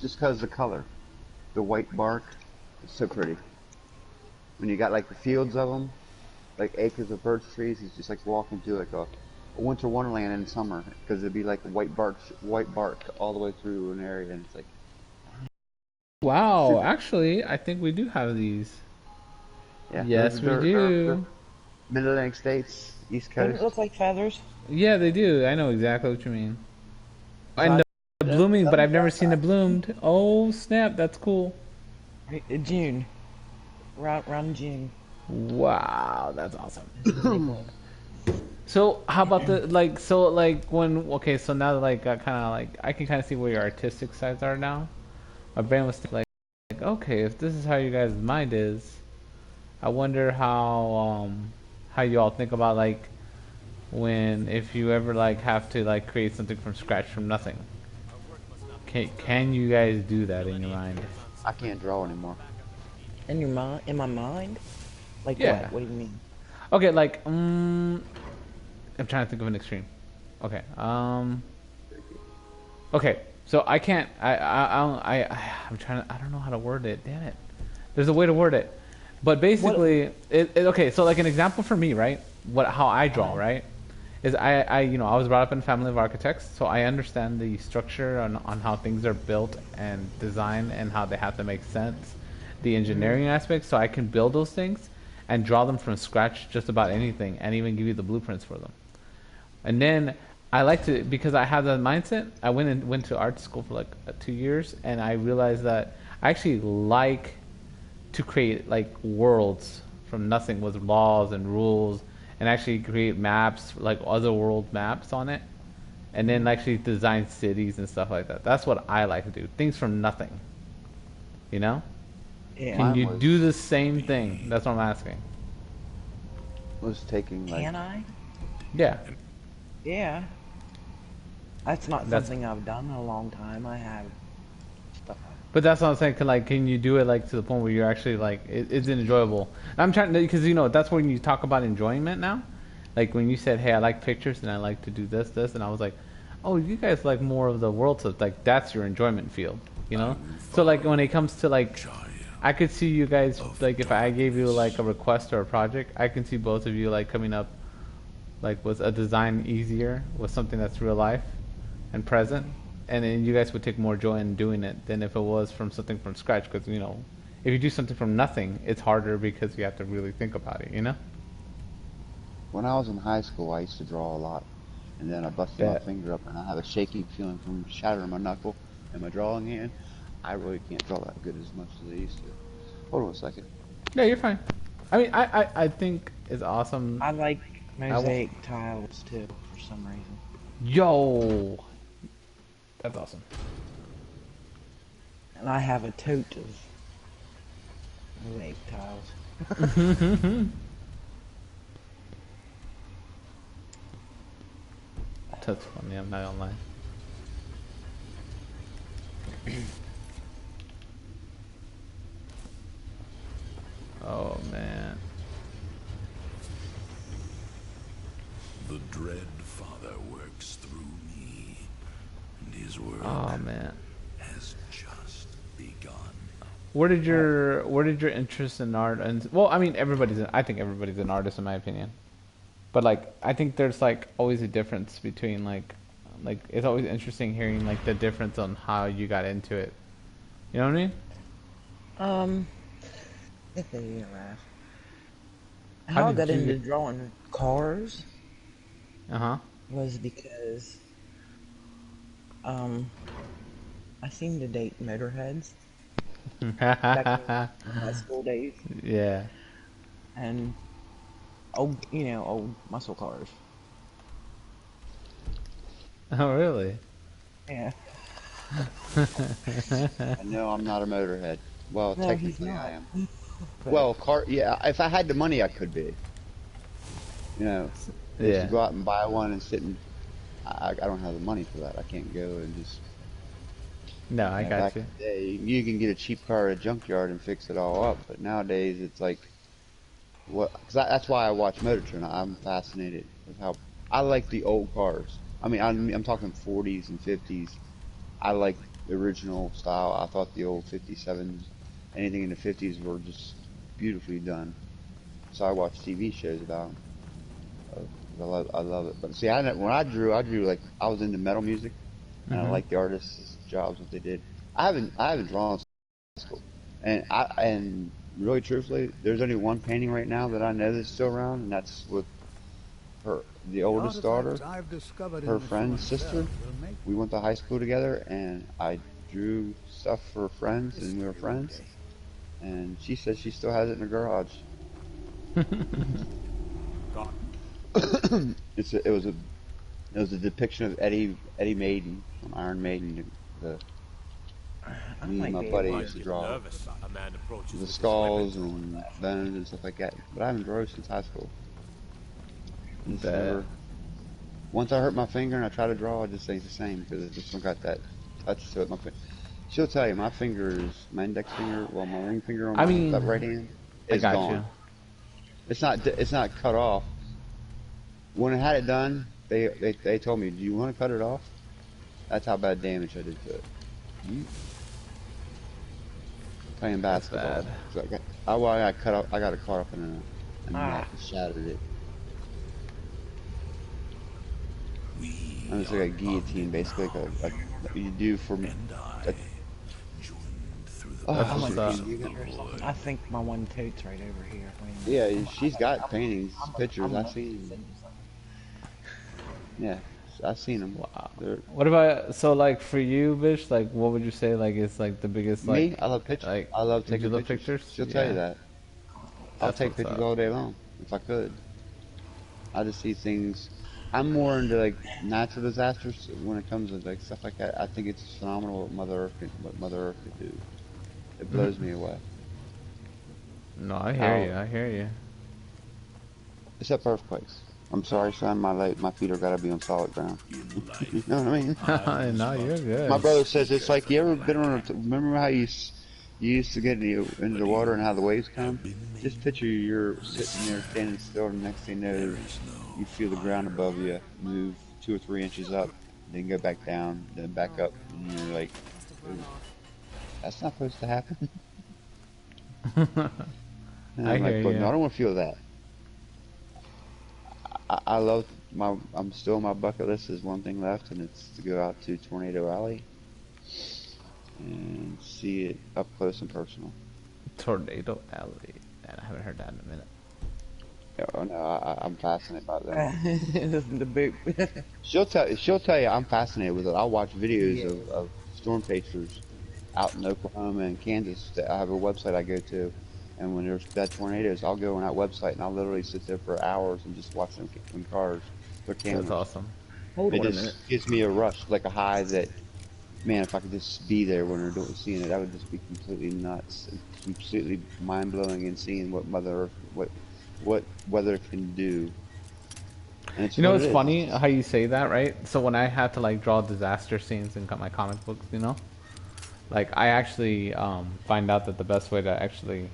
just because the color, the white bark, it's so pretty. When you got like the fields of them, like acres of birch trees, it's just like walking through like a winter wonderland in summer because it'd be like white bark all the way through an area, and it's like Wow, super. actually, I think we do have these. Yeah, Yes, we they're do. Mid-Atlantic states, East Don't it Coast. look like feathers? Yeah, they do. I know exactly what you mean. So And the blooming, but those I've are never seen it bloomed. Oh, snap, that's cool. in June, around June Wow, that's awesome. is when they bloom. So how about the like? So like when okay, so now that like kind of like I can kind of see where your artistic sides are now. My brain was like, okay, if this is how you guys' mind is, I wonder how you all think about like when if you ever like have to like create something from scratch from nothing. Can you guys do that in your mind? I can't draw anymore. In your mind, in my mind, like Yeah. what? What do you mean? Okay, like I'm trying to think of an extreme. Okay. Okay. So I can't. I'm trying to. I don't know how to word it. Damn it. There's a way to word it, but What? basically, okay. So like an example for me, right? How I draw, Uh, right? Is I was brought up in a family of architects, so I understand the structure on how things are built and designed and how they have to make sense, the mhm. engineering aspects, so I can build those things and draw them from scratch, just about anything, and even give you the blueprints for them. And then I like to because I have that mindset. I went to art school for like 2 years, and I realized that I actually like to create like worlds from nothing with laws and rules, and actually create maps like other world maps on it, and then actually design cities and stuff like that. That's what I like to do. Things from nothing. You know? Yeah. Can Mine you do was the same thing? That's what I'm asking. taking like Can I? Yeah. Yeah. That's not That's something I've done in a long time. I have stuff. But that's what I'm saying. Can you do it like to the point where you're actually like it's enjoyable? I'm trying to because that's when you talk about enjoyment now. Like when you said, "Hey, I like pictures and I like to do this," and I was like, "Oh, you guys like more of the world stuff. Like that's your enjoyment field, you I know." will So like when follow it comes to like, Jaya I could see you guys of like if I gave you like a darkness. request or a project, I can see both of you like coming up like with a design easier with something that's real life and present, Mhm. and then you guys would take more joy in doing it than if it was from something from scratch. Because if you do something from nothing, it's harder because you have to really think about it. when I was in high school, I used to draw a lot, and then I busted my Bet. finger up, and I have a shaky feeling from shattering my knuckle and my drawing hand. I really can't draw that good as much as I used to. Hold on a second. Yeah, you're fine. I mean, I think it's awesome. I like I want. mosaic tiles too, for some reason. Yo, that's awesome. And I have a tote of mosaic tiles. That's funny. I'm not gonna lie. Oh man. The dread Father works through me, and his work Oh man. has just begun. Uh, Where did your interest in art and well, I mean, I think everybody's an artist in my opinion. But like I think there's like always a difference between like it's always interesting hearing like the difference on how you got into it. You know what I mean? um, if they laugh. How How I did got into you drawing cars Uh-huh. was because um I seemed to date motorheads back in high school days, Yeah. and old muscle cars. Oh really? Yeah. I know I'm not a motorhead. Well, No, he's technically I not. am. But Well, car. Yeah, if I had the money, I could be. But to Yeah. go out and buy one and sit and I don't have the money for that. I can't go and just No, I got back you. in the day, you can get a cheap car at a junkyard and fix it all up. But nowadays, it's like what? Cause that's why I watch Motor Trend. I'm fascinated with how I like the old cars. I mean, I'm talking 40s and 50s. I like the original style. I thought the old 57s, anything in the 50s were just beautifully done. So I watch TV shows about them. I love it. But see, when I drew like I was into metal music, and I like the artists' jobs what they did. I haven't drawn since high school, and really truthfully, there's only one painting right now that I know that's still around, and that's with her, the oldest daughter, her friend's sister. We went to high school together, and I drew stuff for friends, and we were friends. And she says she still has it in her garage. It was a depiction of Eddie Maiden from Iron Maiden. Me and my buddy used to draw the skulls and bones and stuff like that. But I haven't drawn since high school. Once I hurt my finger and I try to draw, it just ain't the same because it just got that touch to it. She'll tell you my index finger, well, my ring finger on my right hand is gone. It's not cut off. When I had it done, they told me, "Do you want to cut it off?" That's how bad damage I did to it. Playing basketball. So I got it caught up in a net and shattered it. And it's like a guillotine, basically, like you do for me. I think my one tote's right over here. Yeah, she's got paintings, pictures. I've seen them. Yeah, I've seen them. Wow. What about, so like for you, Bish, like what would you say like is like the biggest like... Me? I love pictures. Like, I love taking pictures. She'll tell you that. I'll take pictures all day long, if I could. I just see things. I'm more into like natural disasters when it comes to like stuff like that. I think it's phenomenal what Mother Earth can do. It blows me away. No, I hear you. Except earthquakes. I'm sorry, son. My feet are gotta be on solid ground. You know what I mean? No, you're good. My brother says it's like, you ever been on remember how you used to get into the water and how the waves come? Just picture you're sitting there standing still, and the next thing you know, you feel the ground above you move 2 or 3 inches up, then go back down, then back up, and you're like, that's not supposed to happen. And I'm like, but no, I don't want to feel that. I love I'm still on my bucket list. There's one thing left, and it's to go out to Tornado Alley and see it up close and personal. Tornado Alley. Man, I haven't heard that in a minute. Oh no, I'm fascinated by that. The big. She'll tell you I'm fascinated with it. I'll watch videos of storm chasers out in Oklahoma and Kansas. I have a website I go to. And when there's bad tornadoes, I'll go on that website and I'll literally sit there for hours and just watch them in cars. Their cameras. That's awesome. It just gives me a rush, like a high that, man, if I could just be there when they're seeing it, that would just be completely nuts, and completely mind blowing, and seeing what Mother Earth, what weather can do. And it's, you know, it's funny how you say that, right? So when I had to like draw disaster scenes in my comic books, you know, like I actually find out that the best way to actually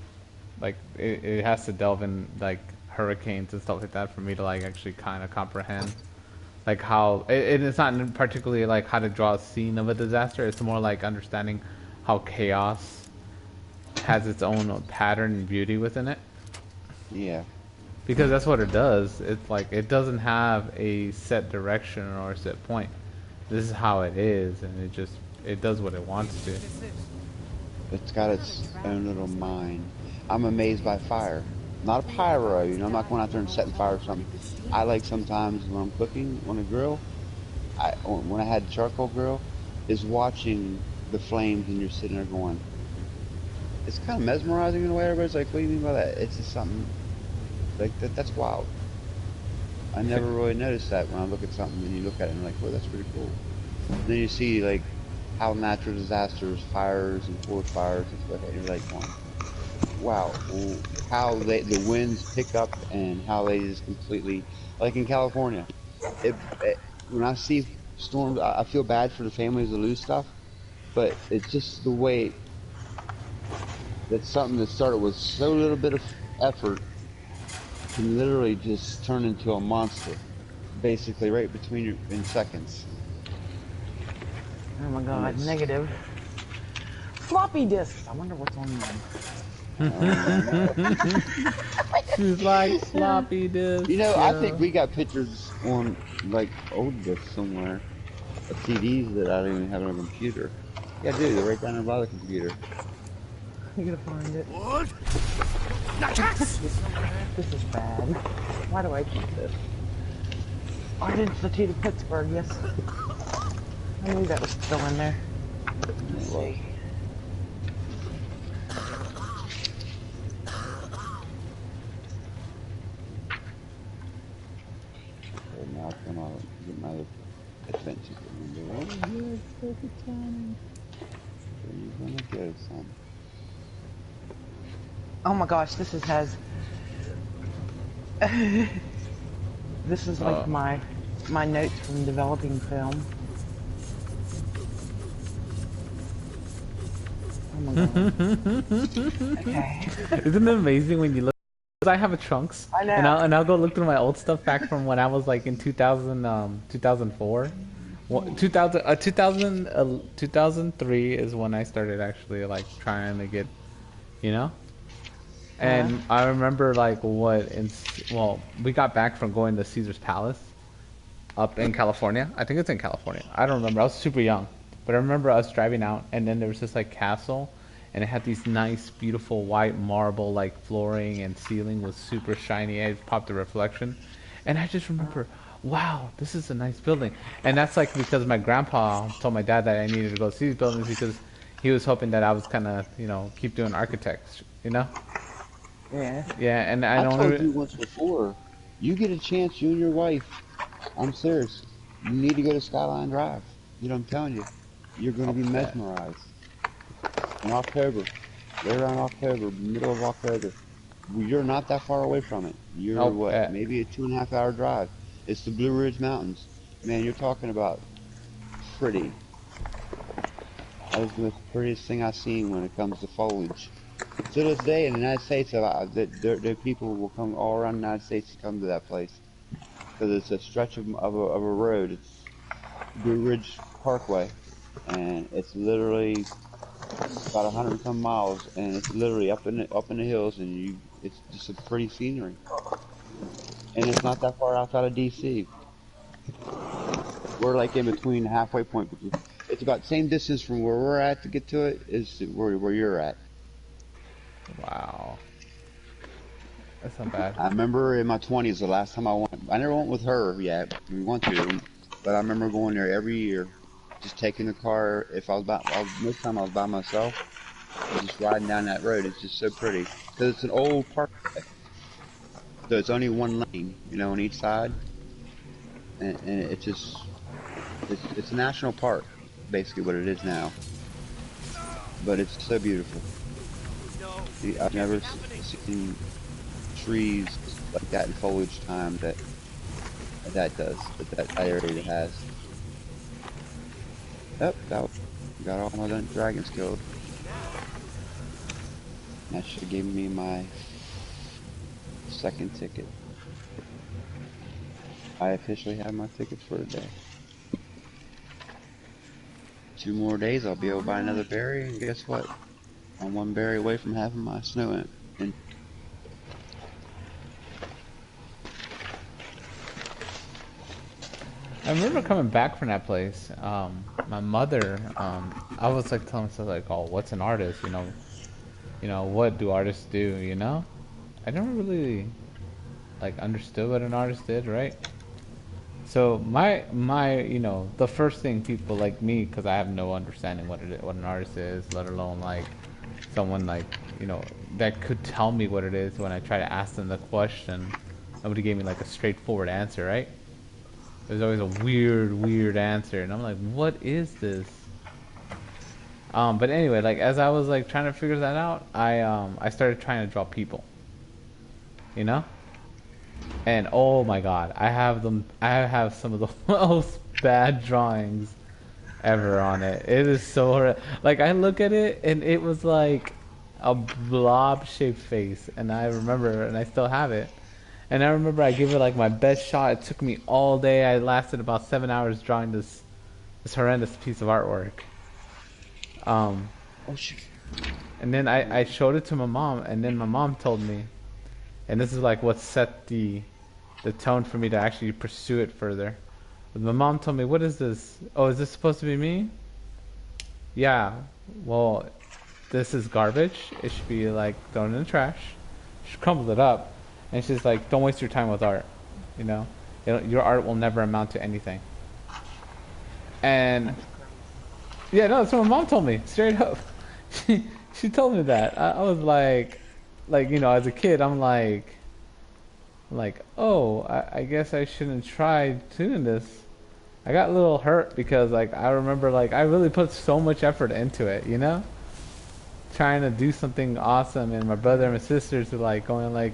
like it has to delve in like hurricanes and stuff like that for me to like actually kind of comprehend like how it's not particularly like how to draw a scene of a disaster. It's more like understanding how chaos has its own pattern and beauty within it. Yeah, because that's what it does. It's like it doesn't have a set direction or a set point. This is how it is, and it does what it wants to. It's got its own little mind. I'm amazed by fire. Not a pyro, you know, I'm not going out there and setting fire or something. I like sometimes when I'm cooking on a grill, when I had the charcoal grill, is watching the flames and you're sitting there going, it's kind of mesmerizing in a way. Everybody's like, what do you mean by that? It's just something, like, that's wild. I never really noticed that when I look at something and you look at it and you're like, well, that's pretty cool. And then you see, like, how natural disasters, fires and forest fires and stuff like that, you're like, wow, how the winds pick up and how they just completely, like in California, when I see storms, I feel bad for the families that lose stuff, but it's just the way that something that started with so little bit of effort can literally just turn into a monster, basically right between you in seconds. Oh my god, Nice. negative. Floppy disks. I wonder what's on them. She's like floppy disk. You know, I think Yo. we got pictures on like old discs somewhere of CDs that I don't even have on a computer. Yeah, dude, they're right down there by the computer. I gotta find it. What? Nuts! This is bad. Why do I keep this? Art Institute of Pittsburgh, yes. I knew that was still in there. Let's see. So now I come out get my attention. Oh, yeah, perfect timing. Where you gonna go, son? Oh my gosh, this has this is like my notes from developing film. Oh my god. Okay. Isn't it amazing when you look? 'Cause I have a trunks, I know. and I'll go look through my old stuff back from when I was like in 2000, 2004. 2003 is when I started actually like trying to get, you know. And I remember like well, we got back from going to Caesar's Palace up in California. I think it's in California. I don't remember. I was super young. But I remember us driving out and then there was this like castle and it had these nice beautiful white marble like flooring and ceiling was super shiny. It popped a reflection. And I just remember, wow, this is a nice building. And that's like because my grandpa told my dad that I needed to go see these buildings because he was hoping that I was kind of, you know, keep doing architects, you know? Yeah. Yeah, and I I don't. told you once before, you get a chance, you and your wife, I'm serious, you need to go to Skyline Drive. You know what I'm telling you? You're going to be mesmerized. In October, right around October, middle of October. You're not that far away from it. You're what, maybe a 2.5 hour drive. It's the Blue Ridge Mountains. Man, you're talking about pretty. That was the most prettiest thing I've seen when it comes to foliage. To this day in the United States, there people will come all around the United States to come to that place. Because it's a stretch of a road. It's Blue Ridge Parkway. And it's literally about 100 and some miles. And it's literally up in the hills. And it's just a pretty scenery. And it's not that far outside of D.C. We're like in between the halfway point. It's about the same distance from where we're at to get to it as where you're at. Wow. That's not bad. I remember in my 20s the last time I went. I never went with her yet. We want to, but I remember going there every year, just taking the car. If most time I was by myself, just riding down that road. It's just so pretty because it's an old park, so it's only one lane, you know, on each side, and it's just it's a national park, basically what it is now. But it's so beautiful. I've never seen trees like that in foliage time that area has. Yep, got all my dragons killed. That should have given me my second ticket. I officially have my tickets for today. 2 more days, I'll be able to buy another berry, and guess what? I'm 1 berry away from having my snow in. I remember coming back from that place. My mother, I was like telling myself like, "Oh, what's an artist? You know, what do artists do? You know?" I never really like understood what an artist did, right? So my you know the first thing people like me because I have no understanding what an artist is, let alone like someone like you know that could tell me what it is when I try to ask them the question. Nobody gave me like a straightforward answer, right? There's always a weird answer, and I'm like, what is this? But anyway, like as I was like trying to figure that out, I started trying to draw people. You know? And oh my god, I have some of the most bad drawings ever on it. It is so like I look at it and it was like a blob shaped face, and I remember and I still have it. And I remember I gave it like my best shot. It took me all day. I lasted about 7 hours drawing this this horrendous piece of artwork. Um, Oh shit. and then I showed it to my mom, and then my mom told me, and this is like what set the tone for me to actually pursue it further. But my mom told me, "What is this? Oh, is this supposed to be me?" Yeah. Well, this is garbage. It should be like thrown in the trash. She crumbled it up, and she's like, "Don't waste your time with art. You know, your art will never amount to anything." And yeah, no, that's what my mom told me straight up. She told me that. I was like, you know, as a kid, I'm like, oh, I guess I shouldn't try doing this. I got a little hurt because like I remember like I really put so much effort into it, you know, trying to do something awesome, and my brother and my sisters were like going like,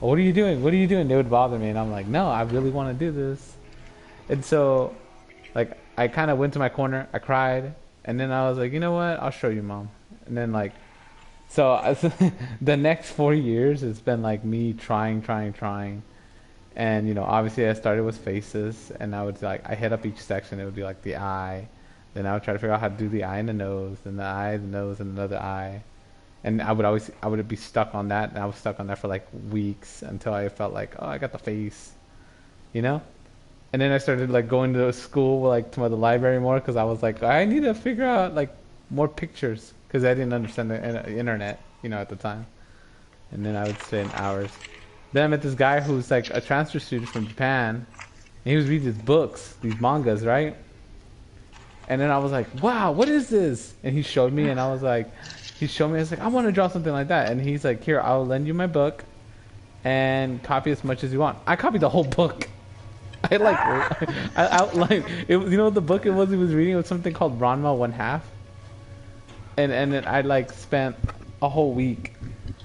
oh, "What are you doing? What are you doing?" They would bother me, and I'm like, "No, I really want to do this." And so, like, I kind of went to my corner, I cried, and then I was like, "You know what? I'll show you, Mom." And then like, so the next 4 years, it's been like me trying. And you know, obviously I started with faces, and I would like I hit up each section. It would be like the eye, then I would try to figure out how to do the eye and the nose, then the eye, the nose, and another eye. And I would be stuck on that, and I was stuck on that for like weeks until I felt like, oh, I got the face, you know. And then I started like going to school, like to the library more, because I was like, I need to figure out like more pictures, because I didn't understand the internet, you know, at the time. And then I would spend hours. Then I met this guy who's like a transfer student from Japan, and he was reading these books, these mangas, right? And then I was like, wow, what is this? And he showed me, and I was like, I was like, I want to draw something like that. And he's like, here, I'll lend you my book, and copy as much as you want. I copied the whole book. I like, I outlined, it was, you know what the book it was he was reading? It was something called Ranma 1/2. And then I like spent a whole week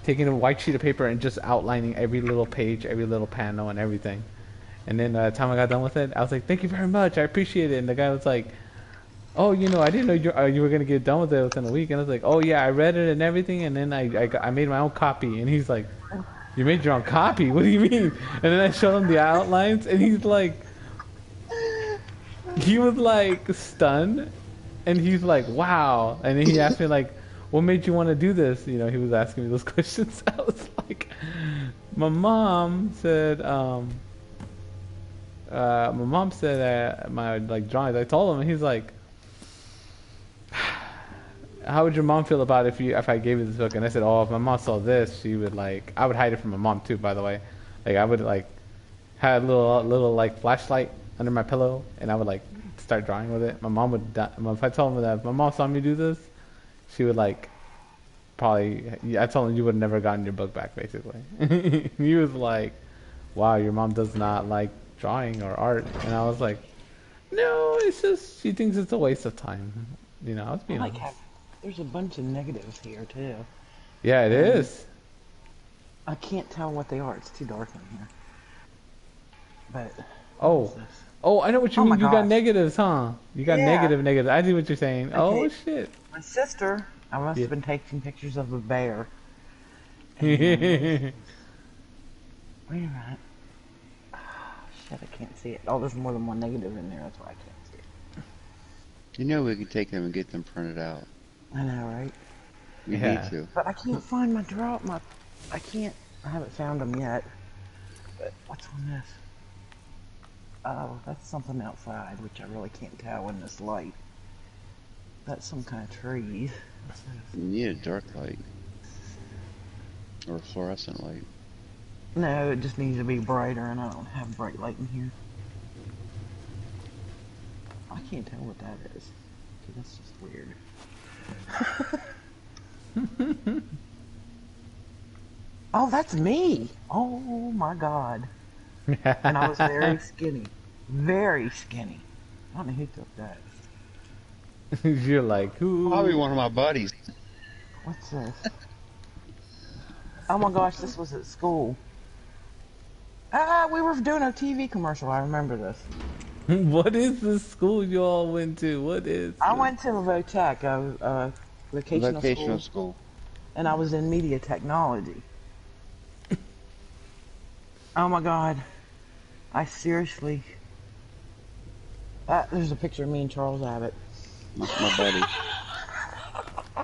taking a white sheet of paper and just outlining every little page, every little panel, and everything. And then by the time I got done with it, I was like, "Thank you very much, I appreciate it." And the guy was like, "Oh, you know, I didn't know you were gonna get done with it within a week." And I was like, "Oh yeah, I read it and everything, and then I made my own copy." And he's like, "You made your own copy? What do you mean?" And then I showed him the outlines, and he was like stunned, and he's like, "Wow!" And then he asked me like, "What made you want to do this?" You know, he was asking me those questions. I was like, my mom said my like drawings. I told him, and he's like, "How would your mom feel about it if I gave you this book?" And I said, "Oh, if my mom saw this, she would like." I would hide it from my mom too, by the way. Like I would like have a little like flashlight under my pillow, and I would like start drawing with it. My mom would. If I told him that if my mom saw me do this, she would like probably. I told him you would have never gotten your book back, basically. He was like, "Wow, your mom does not like drawing or art," and I was like, "No, it's just she thinks it's a waste of time." You know, I was being honest. There's a bunch of negatives here too. Yeah, it is. I can't tell what they are. It's too dark in here. But Oh, I know what you mean. You got gosh. negatives, huh? You got Yeah. negatives. I see what you're saying. Okay. Oh shit. My sister, I must have been taking pictures of a bear. Yeah. Wait a minute. Oh, shit, I can't see it. Oh, there's more than one negative in there. That's why I can't see it. You know we could take them and get them printed out. I know, right? We Yeah. need to. But I can't find my I haven't found them yet. But what's on this? Oh, that's something outside, which I really can't tell in this light. That's some kind of tree. What's this? You need a dark light. Or a fluorescent light. No, it just needs to be brighter, and I don't have bright light in here. I can't tell what that is. Okay, that's just weird. Oh, that's me! Oh my god. And I was very skinny. Very skinny. I don't know who took that. You're like, who? Probably one of my buddies. What's this? Oh my gosh, this was at school. We were doing a TV commercial. I remember this. What is the school you all went to? What is? I went to a VOTech, a vocational school, and I was in media technology. Oh my god. I seriously... There's a picture of me and Charles Abbott. My buddy.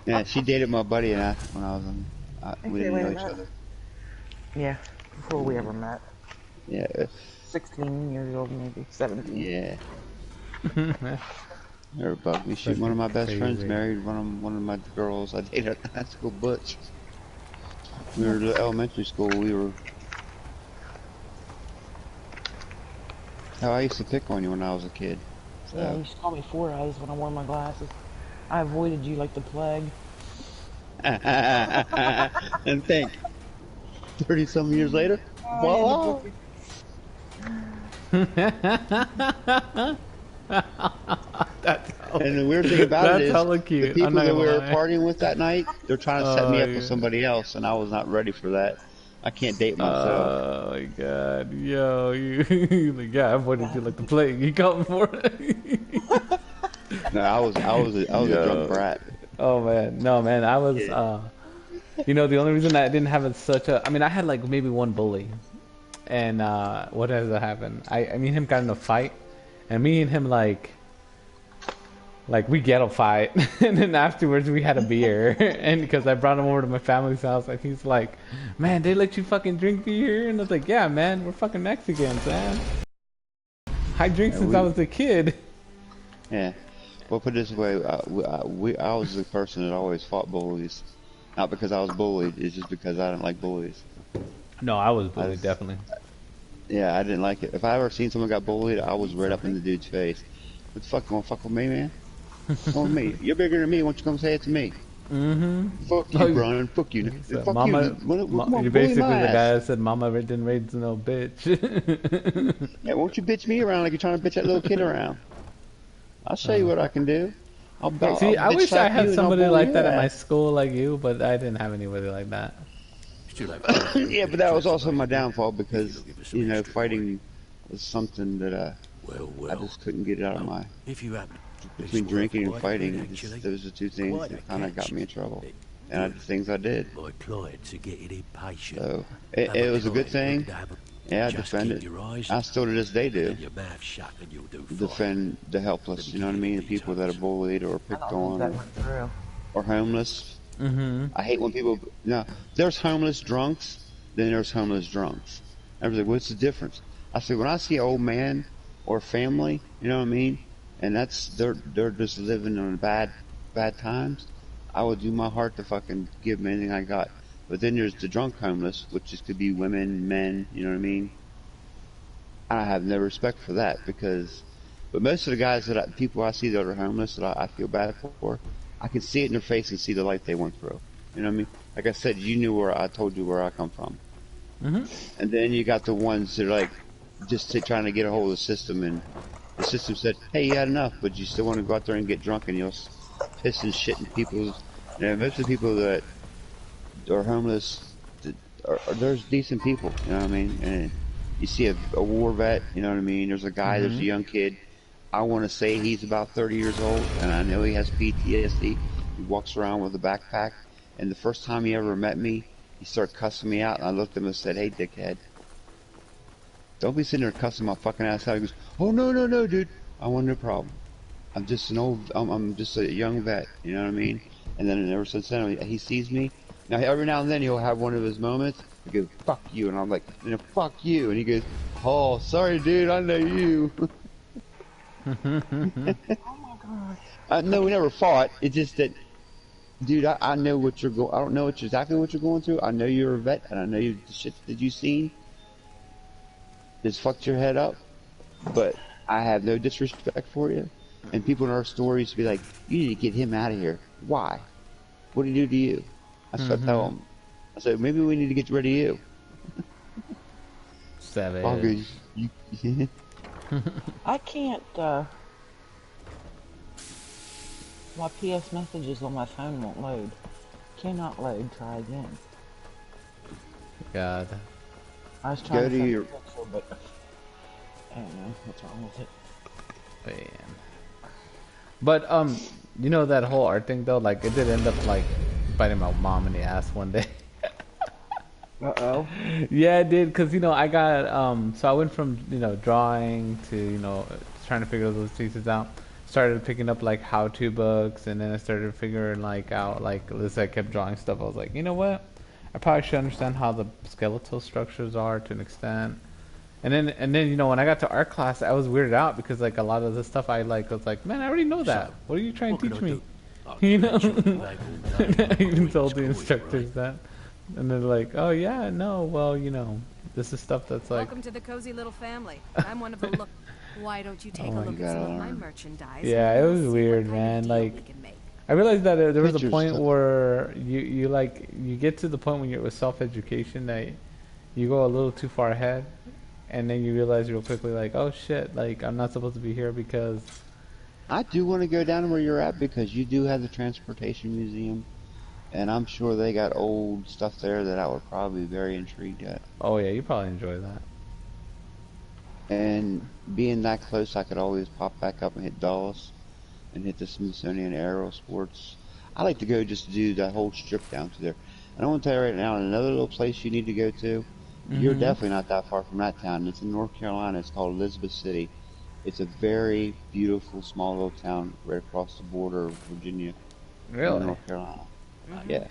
Yeah, she dated my buddy and I when I was in. We Okay, didn't wait a know each minute. other. Yeah, before we ever met. Yeah. 16 years old, maybe 17. Yeah. Never bugged me. Shoot, one of my best friends married one of my girls I dated at high school, Butch. We were at elementary school. We were. How I used to pick on you when I was a kid. So. Yeah, you used to call me Four Eyes when I wore my glasses. I avoided you like the plague. And think, 30-some years later, voila. And the weird thing about it is, the people that we were partying with that night, they're trying to set me up with somebody else, and I was not ready for that. I can't date myself. Oh my god, yo, you like, yeah, I avoided you like the plague. You called me for it. No, I was a drunk brat. Oh man, no man, I was. You know, the only reason I didn't have such a, I mean, I had like maybe one bully, and what has happened? Me and him got in a fight, and me and him like we get a fight, and then afterwards we had a beer, and because I brought him over to my family's house, and he's like, "Man, they let you fucking drink beer here?" And I was like, "Yeah, man, we're fucking Mexicans, man. I drink since I was a kid." Yeah. Well, put it this way, I was the person that always fought bullies. Not because I was bullied, it's just because I didn't like bullies. No, I was bullied, definitely. Yeah, I didn't like it. If I ever seen someone got bullied, I was right up in the dude's face. What the fuck, you wanna fuck with me, man? Come with me. You're bigger than me, why don't you come say it to me? Fuck you, Brian. Fuck you. So fuck Mama, you. You're basically the guy that said, "Mama didn't raise no bitch." Yeah, won't you bitch me around like you're trying to bitch that little kid around? I'll show you what I can do. See, I wish I had somebody like that at my school like you, but I didn't have anybody like that. Yeah, but that was also my downfall because, you know, fighting was something that I just couldn't get it out of my... Between drinking and fighting, those are two things that kind of got me in trouble. And the things I did. So, it was a good thing. Yeah, I defend it. I still to this day do. Defend the helpless, you know what I mean? The people that are bullied or picked on or homeless. I hate when people... No, there's homeless drunks, then there's homeless drunks. I was like, what's the difference? I said, when I see an old man or family, you know what I mean? And they're just living on bad times, I would do my heart to fucking give them anything I got. But then there's the drunk homeless, which just could be women, men, you know what I mean? I have no respect for that but most of the guys people I see that are homeless that I feel bad for, I can see it in their face and see the life they went through. You know what I mean? Like I said, I told you where I come from. And then you got the ones that are like, just trying to get a hold of the system, and the system said, hey, you had enough, but you still want to go out there and get drunk and you'll piss and shit in people's, most of the people that are homeless, there's decent people, you know what I mean? And you see a war vet, you know what I mean? There's a guy, there's a young kid. I want to say he's about 30 years old, and I know he has PTSD. He walks around with a backpack, and the first time he ever met me, he started cussing me out, and I looked at him and said, hey, dickhead, don't be sitting there cussing my fucking ass out. He goes, oh, no, dude, I want no problem. I'm just I'm just a young vet, you know what I mean? And then ever since then, he sees me. Now, every now and then, he'll have one of his moments. He goes, fuck you. And I'm like, fuck you. And he goes, oh, sorry, dude, I know you. Oh, my gosh. No, we never fought. It's just that, dude, I know what you're going... I don't know exactly what you're going through. I know you're a vet, and I know the shit that you've seen just fucked your head up. But I have no disrespect for you. And people in our stories be like, you need to get him out of here. Why? What did he do to you? I said, tell him. I said, maybe we need to get rid of you. Savage. I can't, my PS messages on my phone won't load. Cannot load, try again. God. I was trying to send a picture, but I don't know what's wrong with it. Man. But, you know that whole art thing though, like it did end up like biting my mom in the ass one day. Uh-oh. Yeah, it did, because, you know, I got, so I went from, you know, drawing to, you know, trying to figure those pieces out. Started picking up like how-to books, and then I started figuring like out like this. I kept drawing stuff. I was like, you know what? I probably should understand how the skeletal structures are to an extent. And then you know, when I got to art class, I was weirded out because like a lot of the stuff I like was like, man, I already know that. What are you trying to teach me? You know, I even told the instructors that, and they're like, oh yeah, no, well, you know, this is stuff that's like. Welcome to the cozy little family. I'm one of the look. Why don't you take a look at some of my merchandise? Yeah, it was weird, man. Like, I realized that there was a point where you get to the point when you're with self-education that you go a little too far ahead, and then you realize real quickly, like, oh shit, like I'm not supposed to be here because. I do want to go down where you're at because you do have the transportation museum, and I'm sure they got old stuff there that I would probably be very intrigued at. Oh yeah, you probably enjoy that. And being that close, I could always pop back up and hit Dulles and hit the Smithsonian Aerial Sports. I like to go just to do that whole strip down to there. And I want to tell you right now, another little place you need to go to. You're definitely not that far from that town. It's in North Carolina. It's called Elizabeth City. It's a very beautiful, small little town right across the border of Virginia. Really? North Carolina. Yeah.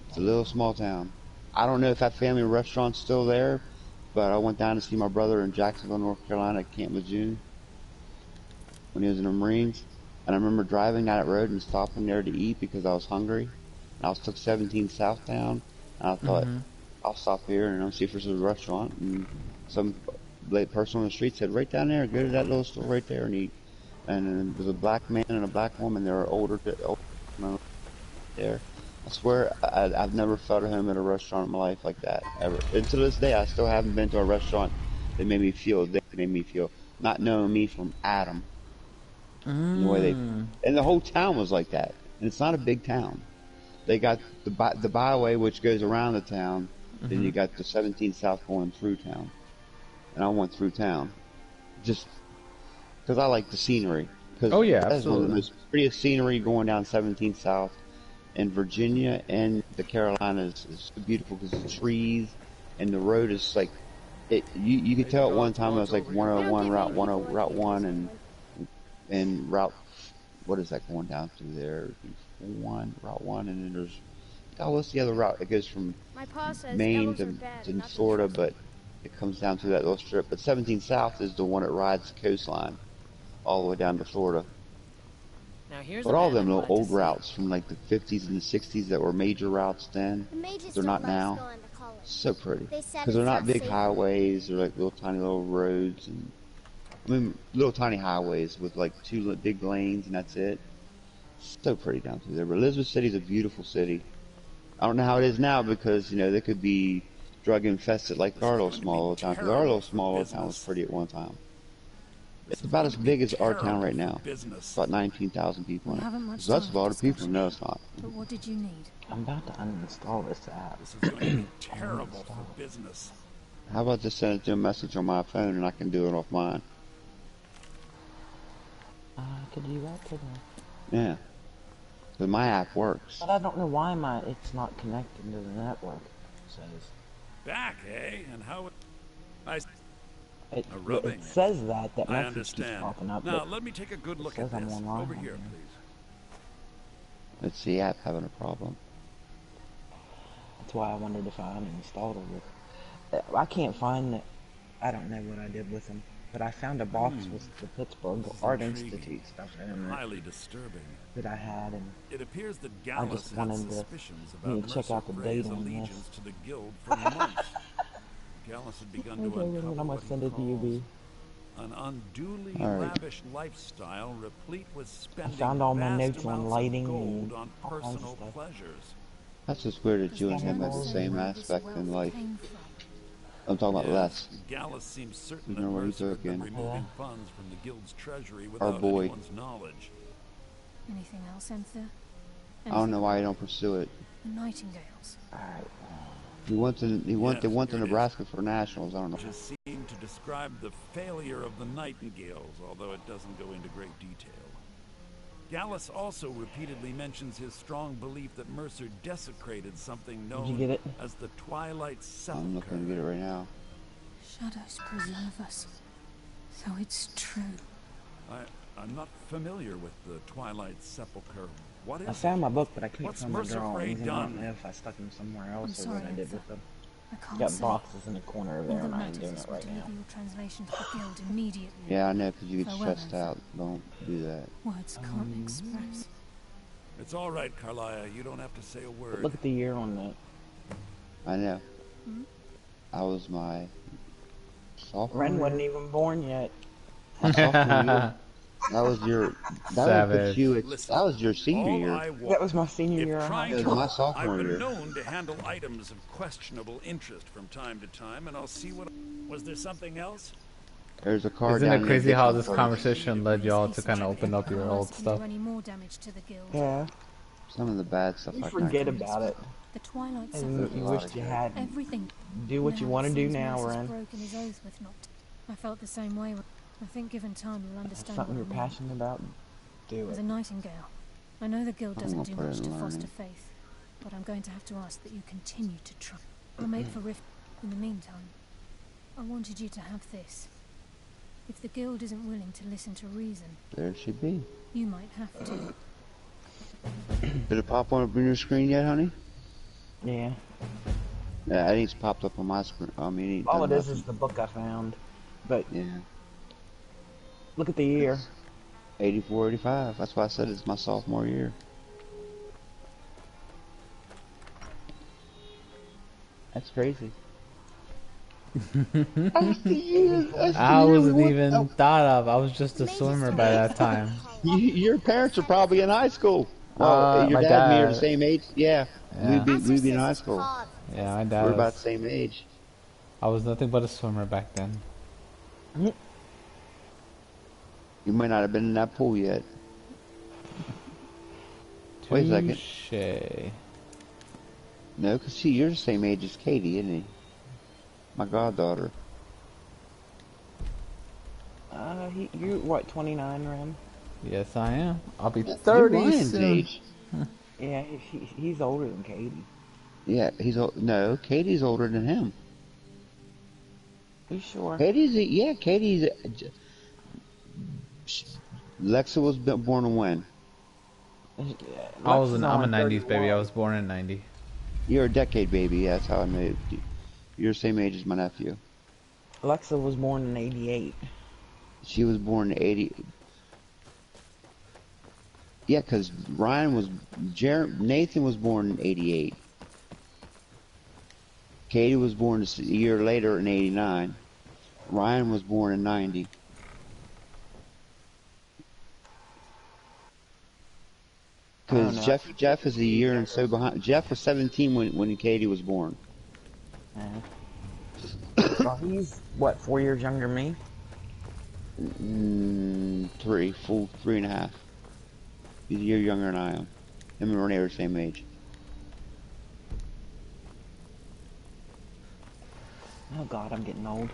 It's a little small town. I don't know if that family restaurant's still there, but I went down to see my brother in Jacksonville, North Carolina at Camp Lejeune when he was in the Marines. And I remember driving down that road and stopping there to eat because I was hungry. And I took 17 South down, and I thought, I'll stop here and I'll see if there's a restaurant. And some person on the street said, right down there, go to that little store right there and eat. And there was a black man and a black woman. They were older there. I swear, I've never felt at home at a restaurant in my life like that, ever. And to this day, I still haven't been to a restaurant that made me feel, not knowing me from Adam. The way they, and the whole town was like that. And it's not a big town. They got the byway, which goes around the town. Then you got the 17 South going through town. And I went through town. Just because I like the scenery. Oh yeah, that's absolutely. one of the most prettiest scenery going down 17 South. And Virginia and the Carolinas is so beautiful because the trees and the road is like, you could tell at one time it was like 101, Route 1 and Route, what is that going down through there? Route 1, and then there's, oh, what's the other route? It goes from Maine to Florida, but it comes down through that little strip. But 17 South is the one that rides the coastline all the way down to Florida. Now here's But all of them little old routes from like the 50s and the 60s that were major routes then, they're not now. So pretty. Because they're not big highways, they're like little tiny little roads, and I mean little tiny highways with like 2 big lanes, and that's it. So pretty down through there. But Elizabeth City's a beautiful city. I don't know how it is now because, you know, they could be drug infested like our little small little town. Because our little small little town was pretty at one time. It's about as big as our town right now. It's about 19,000 people in it. So that's a lot of people. No, it's not. But what did you need? I'm about to uninstall this app. This is going to be terrible for business. How about just send it to a message on my phone and I can do it off mine? I could do that, couldn't I? Yeah. Because my app works. But I don't know why it's not connected to the network. It says. Back, eh? And how It rubbing. says that I message keeps understand. popping up. Now, let me take a good look at says I'm this. online Over on here, here. please. It's the app having a problem. That's why I wondered if I uninstalled it. I can't find it. I don't know what I did with them. But I found a box with the Pittsburgh Art intriguing. Institute stuff in it Highly disturbing. that I had, and It appears that Gallus just had wanted to- suspicions you about need to check out the Mercer date Gray's on this. allegiance to the guild for months. Gallus had begun to okay, uncover I'm gonna what he send it to you, calls B. an unduly All right. lavish lifestyle replete with spending found all my vast notes on amounts of lighting gold and on all kinds of personal stuff. pleasures. That's just weird that you and him have the same aspect in life. I'm talking about Les. Gallus seems certain You that know where he Mercer took had been in. removing funds from the guild's treasury without boy. anyone's knowledge. Anything else, Anthea? I don't know why you don't pursue it. The Nightingales. alright. They went to Yes, Nebraska here it for nationals. I don't know. Just seem to describe the failure of the Nightingales, although it doesn't go into great detail. Gallus also repeatedly mentions his strong belief that Mercer desecrated something you known get it? as the Twilight I'm Sepulchre. looking to get it right now. Shadows preserve us. So it's true. I'm not familiar with the Twilight Sepulchre. What is I it? found my book, but I can't What's find my Mercer Frey drawings, and I don't done? know if I stuck them somewhere I'm else or sorry, what I did Arthur. with them. I can't Got say. boxes in the corner over All there, that and I ain't matters doing is it we right now. deliver your translation to the guild immediately. Yeah, I know, because you get Farewell, stressed Arthur. out. Don't do that. Words can't express. It's all right, Carlia. You don't have to say a But word. look at the year on that. I know. Hmm? I was my sophomore Ren year. wasn't even born yet. My sophomore year. That was your. That would put Savage. you at. Listen, That was your senior all year. I want. That was my senior If year of high trying It was school. my I've sophomore been year. known to handle items of questionable interest from time to time, and I'll see what. Was there something else? There's a car Isn't down it in the crazy how addiction this place. conversation led y'all to kind of open up your old Can do stuff? any more damage to the guild. Yeah, Some of the bad stuff you I forget can't. about it. The Twilight And Sepulchre. you a lot wished of you good. had. Everything. Do what you Now want to it do seems now, Mercer's Ren. broken his oath with not. I felt the same way. I think given time we'll If understand something what you're it meant. passionate about, do As it. a nightingale, I know the guild I'm doesn't gonna do put it much in to foster learning. faith, but I'm going to have to ask that you continue to try. I'll make for Rift. In the meantime, I wanted you to have this. If the guild isn't willing to listen to reason, There it should be. you might have to. Did it pop on your screen yet, honey? Yeah. Yeah, it ain't popped up on my screen. I mean, it ain't All done it is nothing. the book I found. But Yeah. look at the year. 84, 85. That's why I said it's my sophomore year. That's crazy. I wasn't even thought of. I was just a swimmer by that time. Your parents are probably in high school. Well, your My dad and me are the dad. same age. Yeah, Yeah, we'd be in high school. yeah, my We're dad about the was. same age. I was nothing but a swimmer back then. You might not have been in that pool yet. Wait a second. Touche. No, because see, you're the same age as Katie, isn't he? My goddaughter. You what, 29, Ren? Yes, I am. I'll be You're 30 Ryan's soon. age. Yeah, he's older than Katie. Yeah, he's old. No, Katie's older than him. You sure? Katie's. Lexa was born in when? I'm a 90s baby. I was born in 90. You're a decade baby. Yeah, that's how I know. You're the same age as my nephew. Alexa was born in 88. She was born in 80. Yeah, because Nathan was born in 88. Katie was born a year later in 89. Ryan was born in 90. Because Jeff is a year and so behind. Jeff was 17 when Katie was born. Well, he's, what, 4 years younger than me? Full 3.5. He's a year younger than I am. Him and Renee are the same age. Oh God, I'm getting old.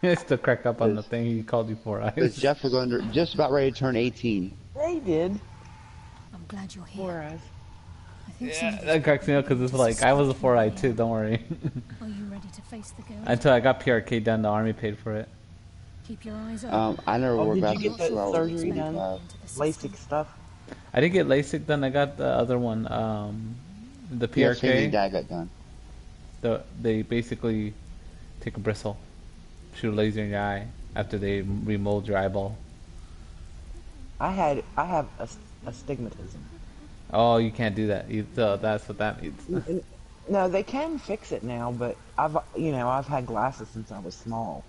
It's to crack up on the thing he called you for Because eyes. Jeff was just about ready to turn 18. They did. I'm glad you're here. 4 eyes. I think Yeah, that cracks me up because it's like I was a 4-eye too. Don't worry. Are you ready to face the guild? Until I got PRK done, the army paid for it. Keep your eyes open. I never wore Did you glasses get that until I was surgery done? 25. LASIK stuff? I didn't get LASIK done. I got the other one, the Yeah, same thing PRK. Dad got done. They basically take a bristle, shoot a laser in your eye after they remold your eyeball. I have astigmatism. Oh, you can't do that. That's what that means. No, they can fix it now, but I've had glasses since I was small.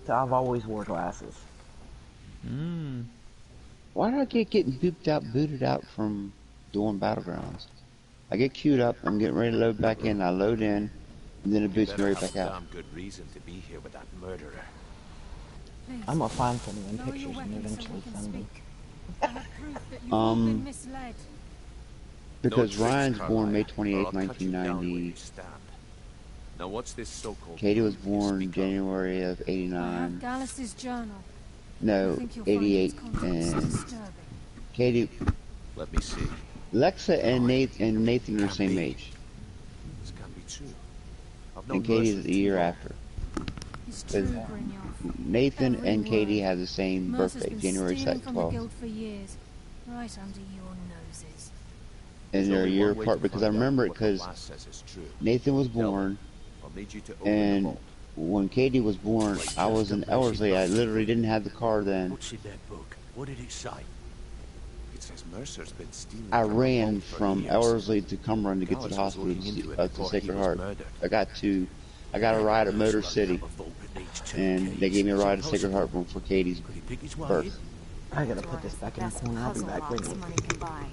So I've always wore glasses. Why did I getting booted out from doing Battlegrounds? I get queued up, I'm getting ready to load back in, I load in, and then it boots me right back out. Damn good reason to be here with that murderer. Please, I'm gonna find some of them lower your pictures and weapon so eventually we can send them. speak. I have proof that you've all been misled. Because No tricks, Ryan's born May Carlisle, or 28th, I'll cut you down where 1990. you stand. Now what's this so-called Katie was proof you born speak of? January of I have 89. Gallus' journal. I No, think you'll find 88. its contents And disturbing. Katie, Let me see. Lexa and Nathan are the same age. This can't be true. I've And known Katie's Mercer a too year long. after. It's true, Because Brynjolf. Nathan Every and Katie word. have the same Mercer's birthday, been January stealing 2nd, from the 12th. guild for years, right under your noses. And There's they're a only year one way apart to because I find out remember it what the because lass says is true. Nathan was Delvin, born, I'll need you to open the and vault. when Katie was born, I was in Ellerslie. I literally didn't have the car then. What's in that book? What did it say? It says Mercer's been stealing I from the ran vault for from years. Ellerslie to Cumberland to get to the Gallus was hospital looking into it to before he Sacred was Heart. murdered. I got a ride at Motor Mercer's City, opened up a vault that needs 2 and they keys. gave me a Is it ride to Sacred possible? Heart for Katie's Could he pick his way in? birth. I gotta put this back in the Best corner. I'll be puzzle back box later. money can buy.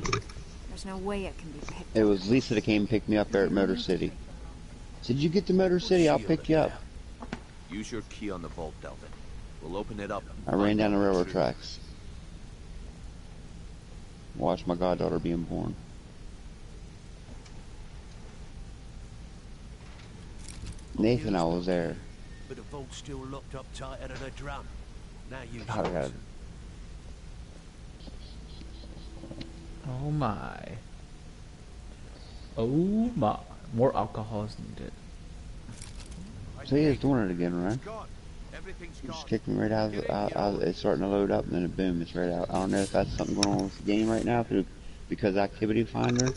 There's no way it can be picked It up. was Lisa that came and picked me up there at Motor City. Said, you get to Motor City, I'll pick you up. Use your key on the vault, Delvin. We'll open it up. I ran down the railroad tracks. Watched my goddaughter being born. Nathan, I was there. But the vault's still locked up tight out of the drum. Now you Oh, God. Oh my. Oh my. More alcohol is needed. So he is doing it again, right? Everything's He gone. just kicked me right out of it's starting to load up, and then boom, it's right out. I don't know if that's something going on with the game right now because Activity Finder. The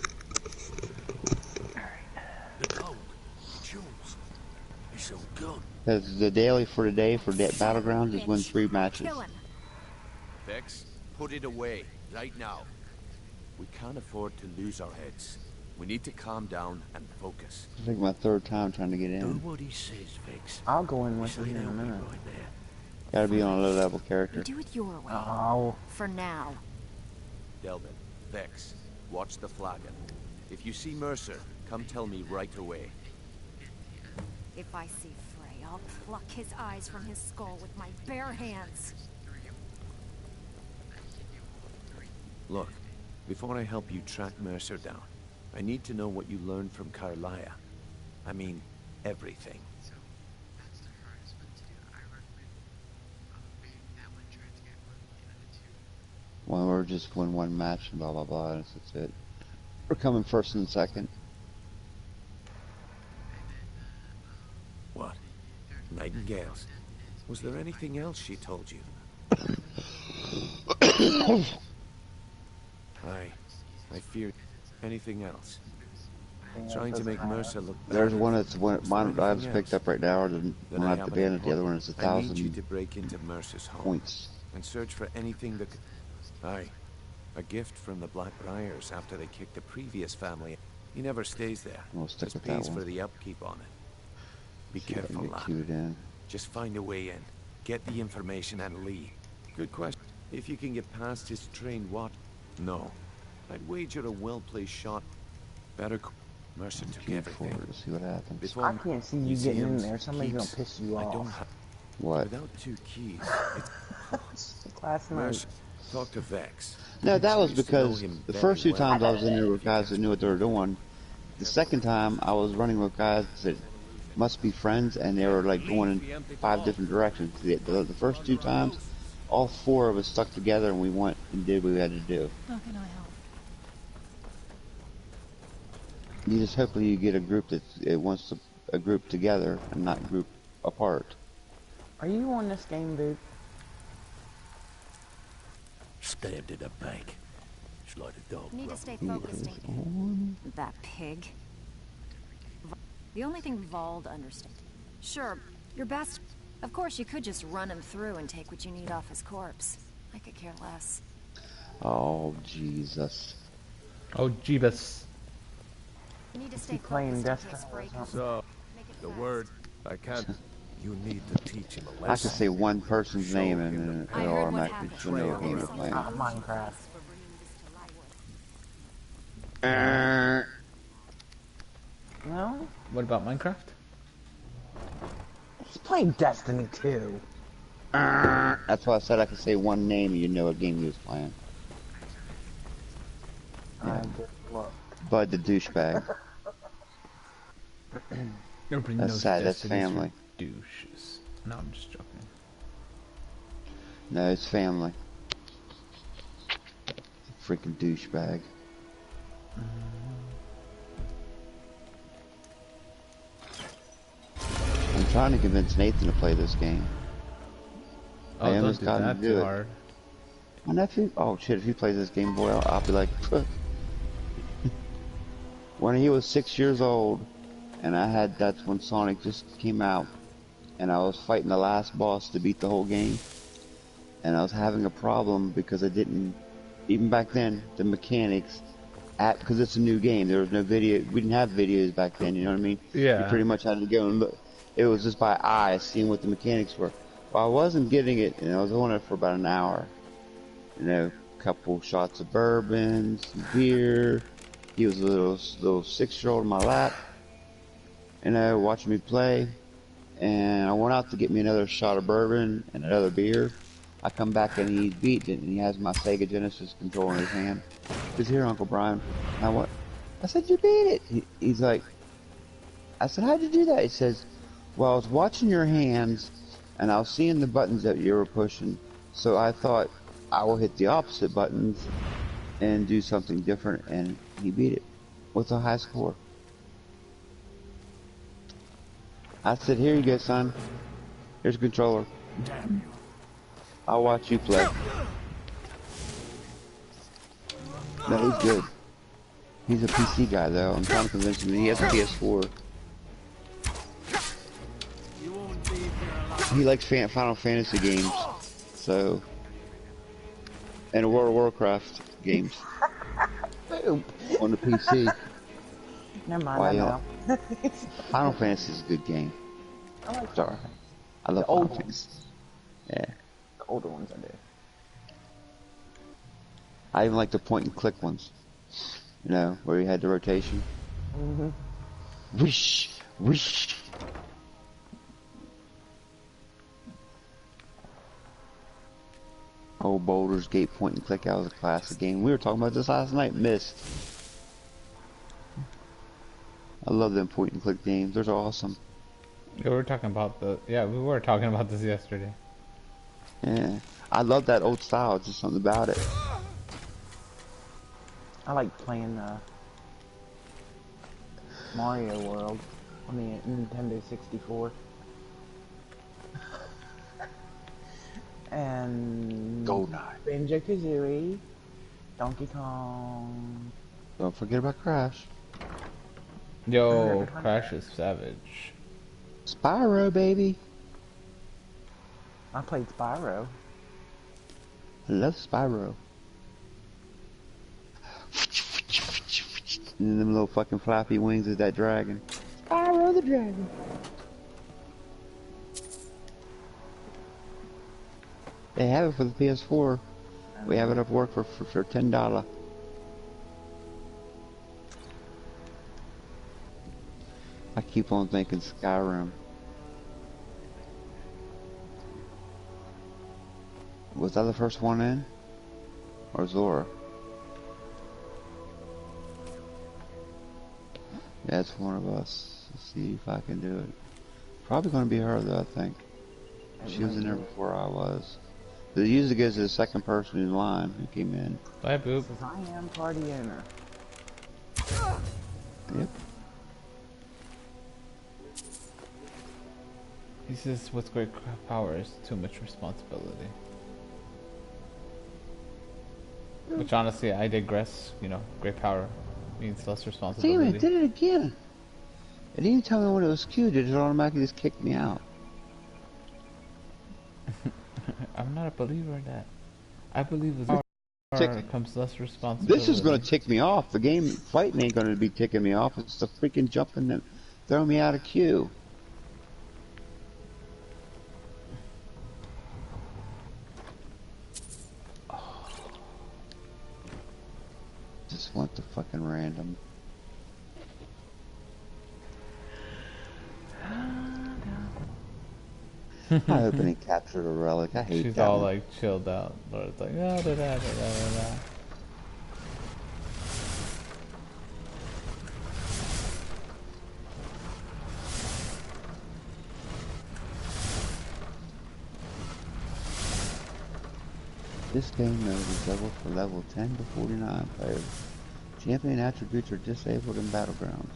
gold. The jewels. It's all gone. Because the daily for today for Battlegrounds is win 3 matches. Kill him. Vex, put it away, right now. We can't afford to lose our heads. We need to calm down and focus. I think my 3rd time trying to get Do in. what he says, Vex. I'll go in This with you ain't in a helping minute. right now. Gotta be on a low level You character. do it your way. Oh, For now. Delvin, Vex, watch the flagon. If you see Mercer, come tell me right away. If I see Frey, I'll pluck his eyes from his skull with my bare hands. Look, before I help you track Mercer down, I need to know what you learned from Carlia. I mean, everything. Well, we're just win 1 match and blah blah blah. That's it. We're coming 1st and 2nd. What? Nightingales? Was there anything else she told you? I feared anything else. Trying to make Mercer look bad. There's one that's one mine I just picked up right now, or the Then one I I have have to an ban it. The other one is I need you 1,000 to break into Mercer's home points. and search for anything that could... Aye. A gift from the Black Briars after they kicked the previous family. He never stays there. We'll stick Just with that pays one. for the upkeep on it. Be See if I can careful, get lad. queued in. Just find a way in. Get the information and leave. Good question. If you can get past his trained watch... No. I'd wager a well-placed shot. Better... Mercer took Queue everything. forward to see what happens. Before I can't see you getting in museums, there. Somebody's keeps, gonna piss you I don't off. have... What? Without 2 keys, it's... Last night. Mercer, talk to Vex. No, that was Used to know because him the very first 2 well. times I was in there with guys that knew what they were doing. The second time I was running with guys that must be friends, and they were like going in 5 different directions. The first 2 times, all 4 of us stuck together and we went and did what we had to do. How can I help? You just hopefully you get a group that it wants to a group together and not group apart. Are you on this game, dude? Stabbed in the back. It's like a dog. You need to stay He focused, is Inky. on. That pig. The only thing Vald understands. Sure, your best... Of course, you could just run him through and take what you need off his corpse. I could care less. Oh Jesus! Oh, Jeebus. You need to stay He playing focused in Destiny case or Frey comes. something. So, Make it the fast. word, I can't... You need to teach him a I lesson. could say one person's name and then I it'll heard what automatically happened. show me what game you're playing. Minecraft. For bringing this to Lightwood. No? What about Minecraft? He's playing Destiny 2. That's why I said I could say one name and you know what game he was playing. I just look. Bud the douchebag. Nobody That's knows sad, that's Destiny's for family. Douches. No, I'm just joking. No, it's family. Freaking douchebag. I'm I'm trying to convince Nathan to play this game. Oh, I don't almost do got him that to do too it. hard. My nephew? Oh shit, if he plays this game, boy, I'll be like, "Pfft." When he was 6 years old, and that's when Sonic just came out, and I was fighting the last boss to beat the whole game, and I was having a problem because I didn't, even back then, the mechanics, because it's a new game, there was no video, we didn't have videos back then, you know what I mean? You Yeah. pretty much had to go and look. It was just by eye, seeing what the mechanics were. Well, I wasn't getting it, and I was on it for about an hour. You know, a couple shots of bourbon, some beer. He was a little 6-year-old in my lap, you know, watching me play. And I went out to get me another shot of bourbon and another beer. I come back and he's beaten it, and he has my Sega Genesis controller in his hand. He says, "Here, Uncle Brian." Now what? I said, "You beat it." He's like, I said, "How'd you do that?" He says, "Well, I was watching your hands, and I was seeing the buttons that you were pushing, so I thought I will hit the opposite buttons and do something different," and he beat it with a high score. I said, "Here you go, son. Here's a controller. Damn you. I'll watch you play." No, he's good. He's a PC guy, though. I'm trying to convince him. He has a PS4. You won't leave here alive. He likes Final Fantasy games, so, and World of Warcraft games on the PC. Never mind, Why I know. Final Fantasy is a good game. I like Sorry, I love The old Final ones. Fantasy. Yeah, the older ones I do. I even like the point and click ones. You know, where you had the rotation. Mm-hmm. Whoosh, whoosh. Old Boulder's Gate point and click. That was a classic game. We were talking about this last night. Mist. I love them point and click games. They're awesome. Yeah, we were talking about we were talking about this yesterday. Yeah, I love that old style. Just something about it. I like playing Mario World on the Nintendo 64. And GoldenEye. Banjo-Kazooie, Donkey Kong. Don't forget about Crash. Yo, Crash is savage. Spyro, baby. I played Spyro. I love Spyro. And them little fucking floppy wings of that dragon. Spyro the dragon. They have it for the PS4. We have it at work for $10. I keep on thinking Skyrim. Was that the first one in? Or Zora? Yeah, it's one of us. Let's see if I can do it. Probably going to be her, though, I think. She was in there before I was. It usually goes to the second person in line who came in. Bye, Boop. Says, I am party owner. Yep. He says, "What's great power is too much responsibility." Which honestly, I digress. You know, great power means less Damn responsibility. it, it did it again. It didn't even tell me when it was queued, it just automatically just kicked me out. I'm not a believer in that. I believe with power comes less responsibility. This is going to tick me off. The game fighting ain't going to be ticking me off. It's the freaking jumping and throwing me out of queue. Just want the fucking random. I hope it ain't captured a relic. I hate She's that all one. like chilled out. But it's like, da da da da da da. This game mode is level for level 10 to 49 players. Champion attributes are disabled in battlegrounds.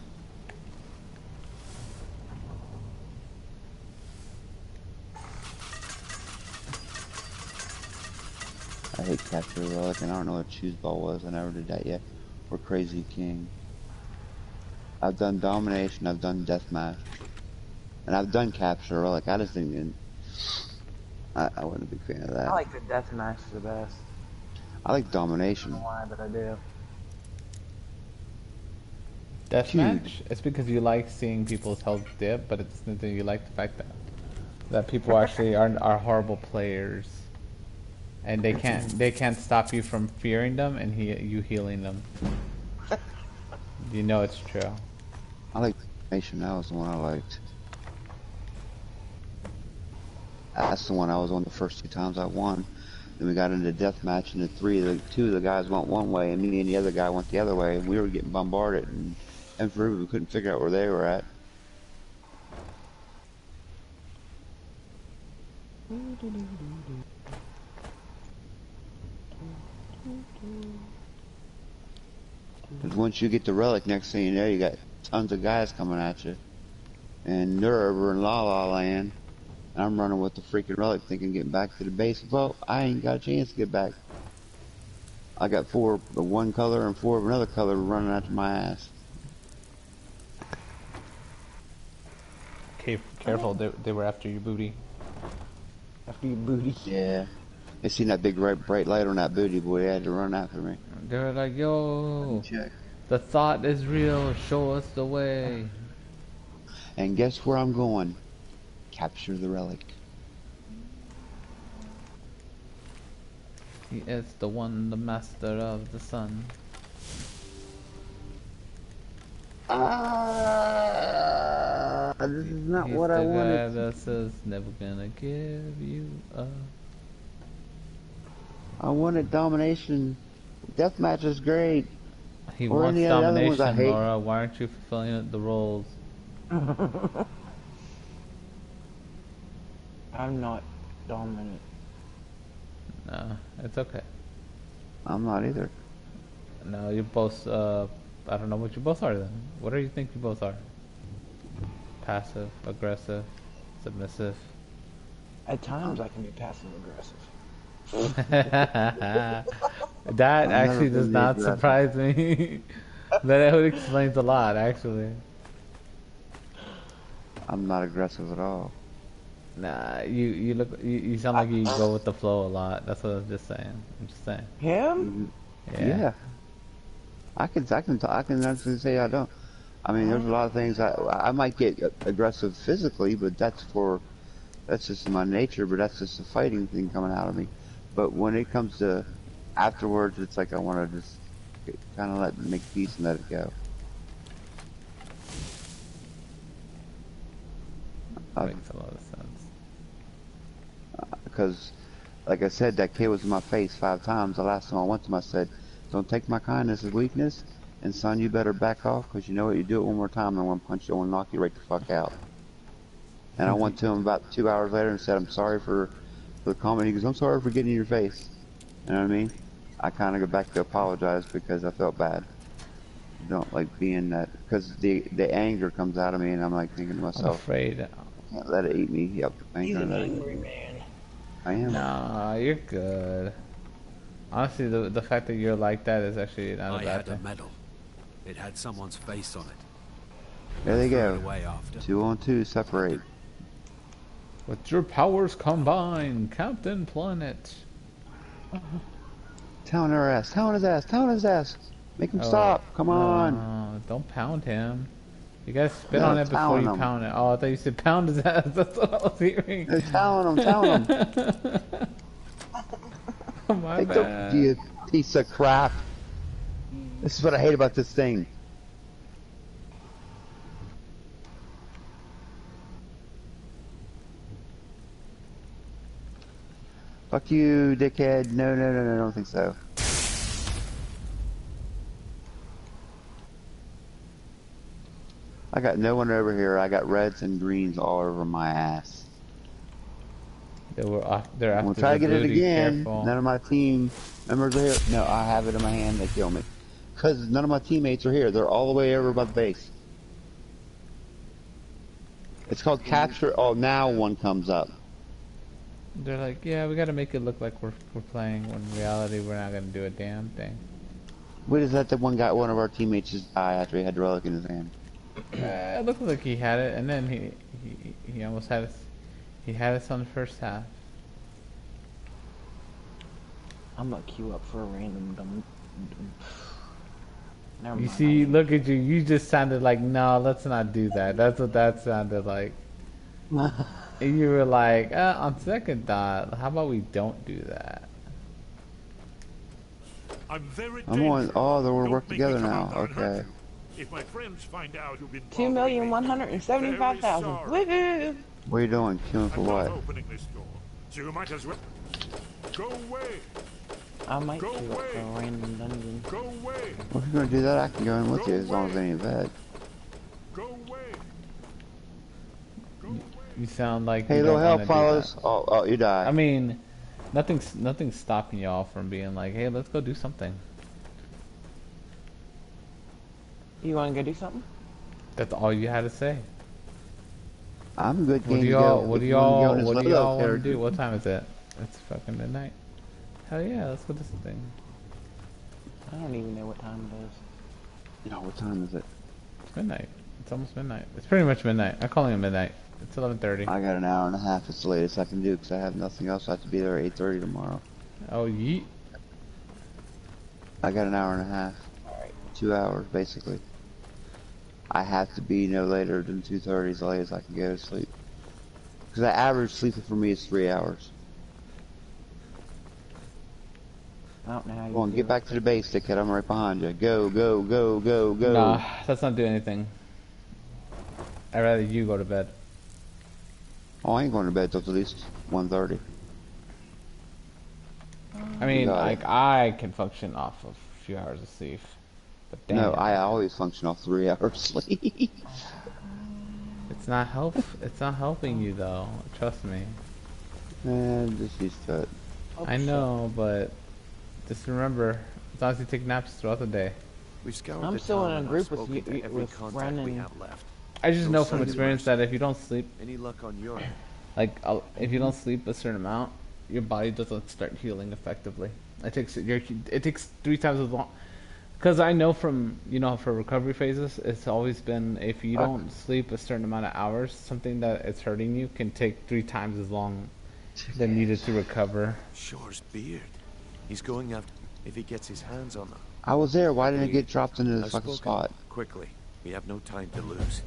I hate Capture the Relic, and I don't know what Choose Ball was. I never did that yet. Or Crazy King. I've done Domination, I've done Deathmatch. And I've done Capture the Relic. I just didn't... I wasn't a big fan of that. I like the deathmatch the best. I like I Domination. don't know why, but I do. Deathmatch? It's because you like seeing people's health dip, but it's something you like the fact that people actually are horrible players, and they can't stop you from fearing them and you healing them. You know it's true. I like Domination. That was the one I liked. That's the one I was on the first 2 times I won. Then we got into Deathmatch, and two of the guys went one way, and me and the other guy went the other way, and we were getting bombarded, and for we couldn't figure out where they were at. Because once you get the relic, next thing you know, you got tons of guys coming at you. And they're over in La La Land. And I'm running with the freaking relic thinking getting back to the base. Well, I ain't got a chance to get back. I got 4 of one color and 4 of another color running after my ass. Okay, careful, they were after your booty. After your booty. Yeah. They seen that big bright light on that booty, boy. They had to run after me. They were like, yo, Check. the thought is real, show us the way. And guess where I'm going? Capture the relic. He is the one, the master of the sun. This is not He's what the I guy wanted. that says never gonna give you up. I wanted Domination. Deathmatch is great. He Or wants any of the other ones I domination, hate. Laura. Why aren't you fulfilling the roles? I'm not dominant. No, it's okay. I'm not either. No, you both, I don't know what you both are then. What do you think you both are? Passive, aggressive, submissive? At times I can be passive aggressive. That I've actually never does been the not aggressive. surprise me. That explains a lot, actually. I'm not aggressive at all. Nah, you sound like you go with the flow a lot. That's what I was just saying. I'm just saying. Him? Yeah. I can actually say I don't. I mean, there's a lot of things I might get aggressive physically, but that's just my nature. But that's just a fighting thing coming out of me. But when it comes to afterwards, it's like I want to just kind of make peace and let it go. Makes a lot of sense. Because, like I said, that kid was in my face 5 times. The last time I went to him, I said, "Don't take my kindness as weakness, and son, you better back off, because you know what? You do it one more time, I'm gonna punch you, I'm gonna knock you right the fuck out." And I went to him about 2 hours later and said, "I'm sorry for the comment." He goes, "I'm sorry for getting in your face." You know what I mean? I kind of go back to apologize because I felt bad. I don't like being that, because the anger comes out of me, and I'm like thinking to I'm myself, afraid. I can't let it eat me. Yep, I ain't He's gonna an let it eat angry me. man. I am. Nah, you're good. Honestly, the fact that you're like that is actually not a I bad had a thing. medal. It had someone's face on it. There they Threw go. it away after. 2 on 2, separate. With your powers combined, Captain Planet. Pound her ass, pound his ass, pound his ass. Make him Oh, stop. Come on. no, don't pound him. You guys spit No, on it before you pound him. pound it. Oh, I thought you said pound his ass. That's what I was hearing. Hey, pound him, pound him. Oh, my Take the, bad. you piece of crap. This is what I hate about this thing. Fuck you, dickhead. No, no, no, no, I don't think so. I got no one over here. I got reds and greens all over my ass. They're I'm after gonna try the to get it booty. again. Careful. None of my team members are here. No, I have it in my hand. They kill me. Because none of my teammates are here. They're all the way over by the base. It's called capture. Oh, now one comes up. They're like, yeah, we gotta make it look like we're playing, when in reality we're not gonna do a damn thing. We just let the one of our teammates just die after he had the relic in his hand. It looked like he had it, and then he almost had us. He had us on the first half. I'm gonna queue up for a random Never You mind. see, look at you. You just sounded like, no, let's not do that. That's what that sounded like. And you were like, on second thought, how about we don't do that? I'm very I'm on. dangerous. Oh, then we'll Don't work make me together come now. out there and hurt Okay. you. If my friends find out you've been 2,175,000. Woohoo! What are you doing? Queuing for I'm not what? opening this door, so you might as well go away. I might Go queue up for a away. random dungeon. Go away. Well, if you're gonna do that, I can go in with you as long as I ain't in bed. Go away. Go away. You sound like Hey, you little don't help, wanna do fellas. that. Oh, you die. I mean, nothing's stopping y'all from being like, hey, let's go do something. You wanna go do something? That's all you had to say. I'm good. What game do to y'all go. what do If you wanna go y'all in this what do little y'all want to character- do? What time is it? It's fucking midnight. Hell yeah, let's go do something. I don't even know what time it is. No, what time is it? It's midnight. It's almost midnight. It's pretty much midnight. I'm calling it midnight. It's 11:30. I got an hour and a half. It's the latest I can do because I have nothing else. I have to be there at 8:30 tomorrow. Oh, yeet. I got an hour and a half. 2 hours, basically. I have to be no later than 2:30 as late as I can go to sleep. Because the average sleeping for me is 3 hours. I don't know how you Come on, do get it. back to the base, dickhead. I'm right behind you. Go, go, go, go, go. Nah, that's not doing anything. I'd rather you go to bed. Oh, I ain't going to bed till at least 1:30. I mean, got like, it. I can function off of a few hours of sleep. But damn, No, I always function off 3 hours sleep. it's not helping you though. Trust me. And just used to it. I know, but just remember, as long as you take naps throughout the day. We've scoured I'm the still town in a and group I've with spoken you- to every with contact we Brennan. have left. I just No know from sign of experience Mercer. that if you don't sleep, Any luck on your end? like if you don't sleep a certain amount, your body doesn't start healing effectively. It takes 3 times as long. Because I know from for recovery phases, it's always been if you don't sleep a certain amount of hours, something that is hurting you can take 3 times as long than needed to recover. Shore's beard. He's going after if he gets his hands on them. I was there. Why didn't it get dropped into the I've fucking spoken. spot? Quickly. We have no time to lose.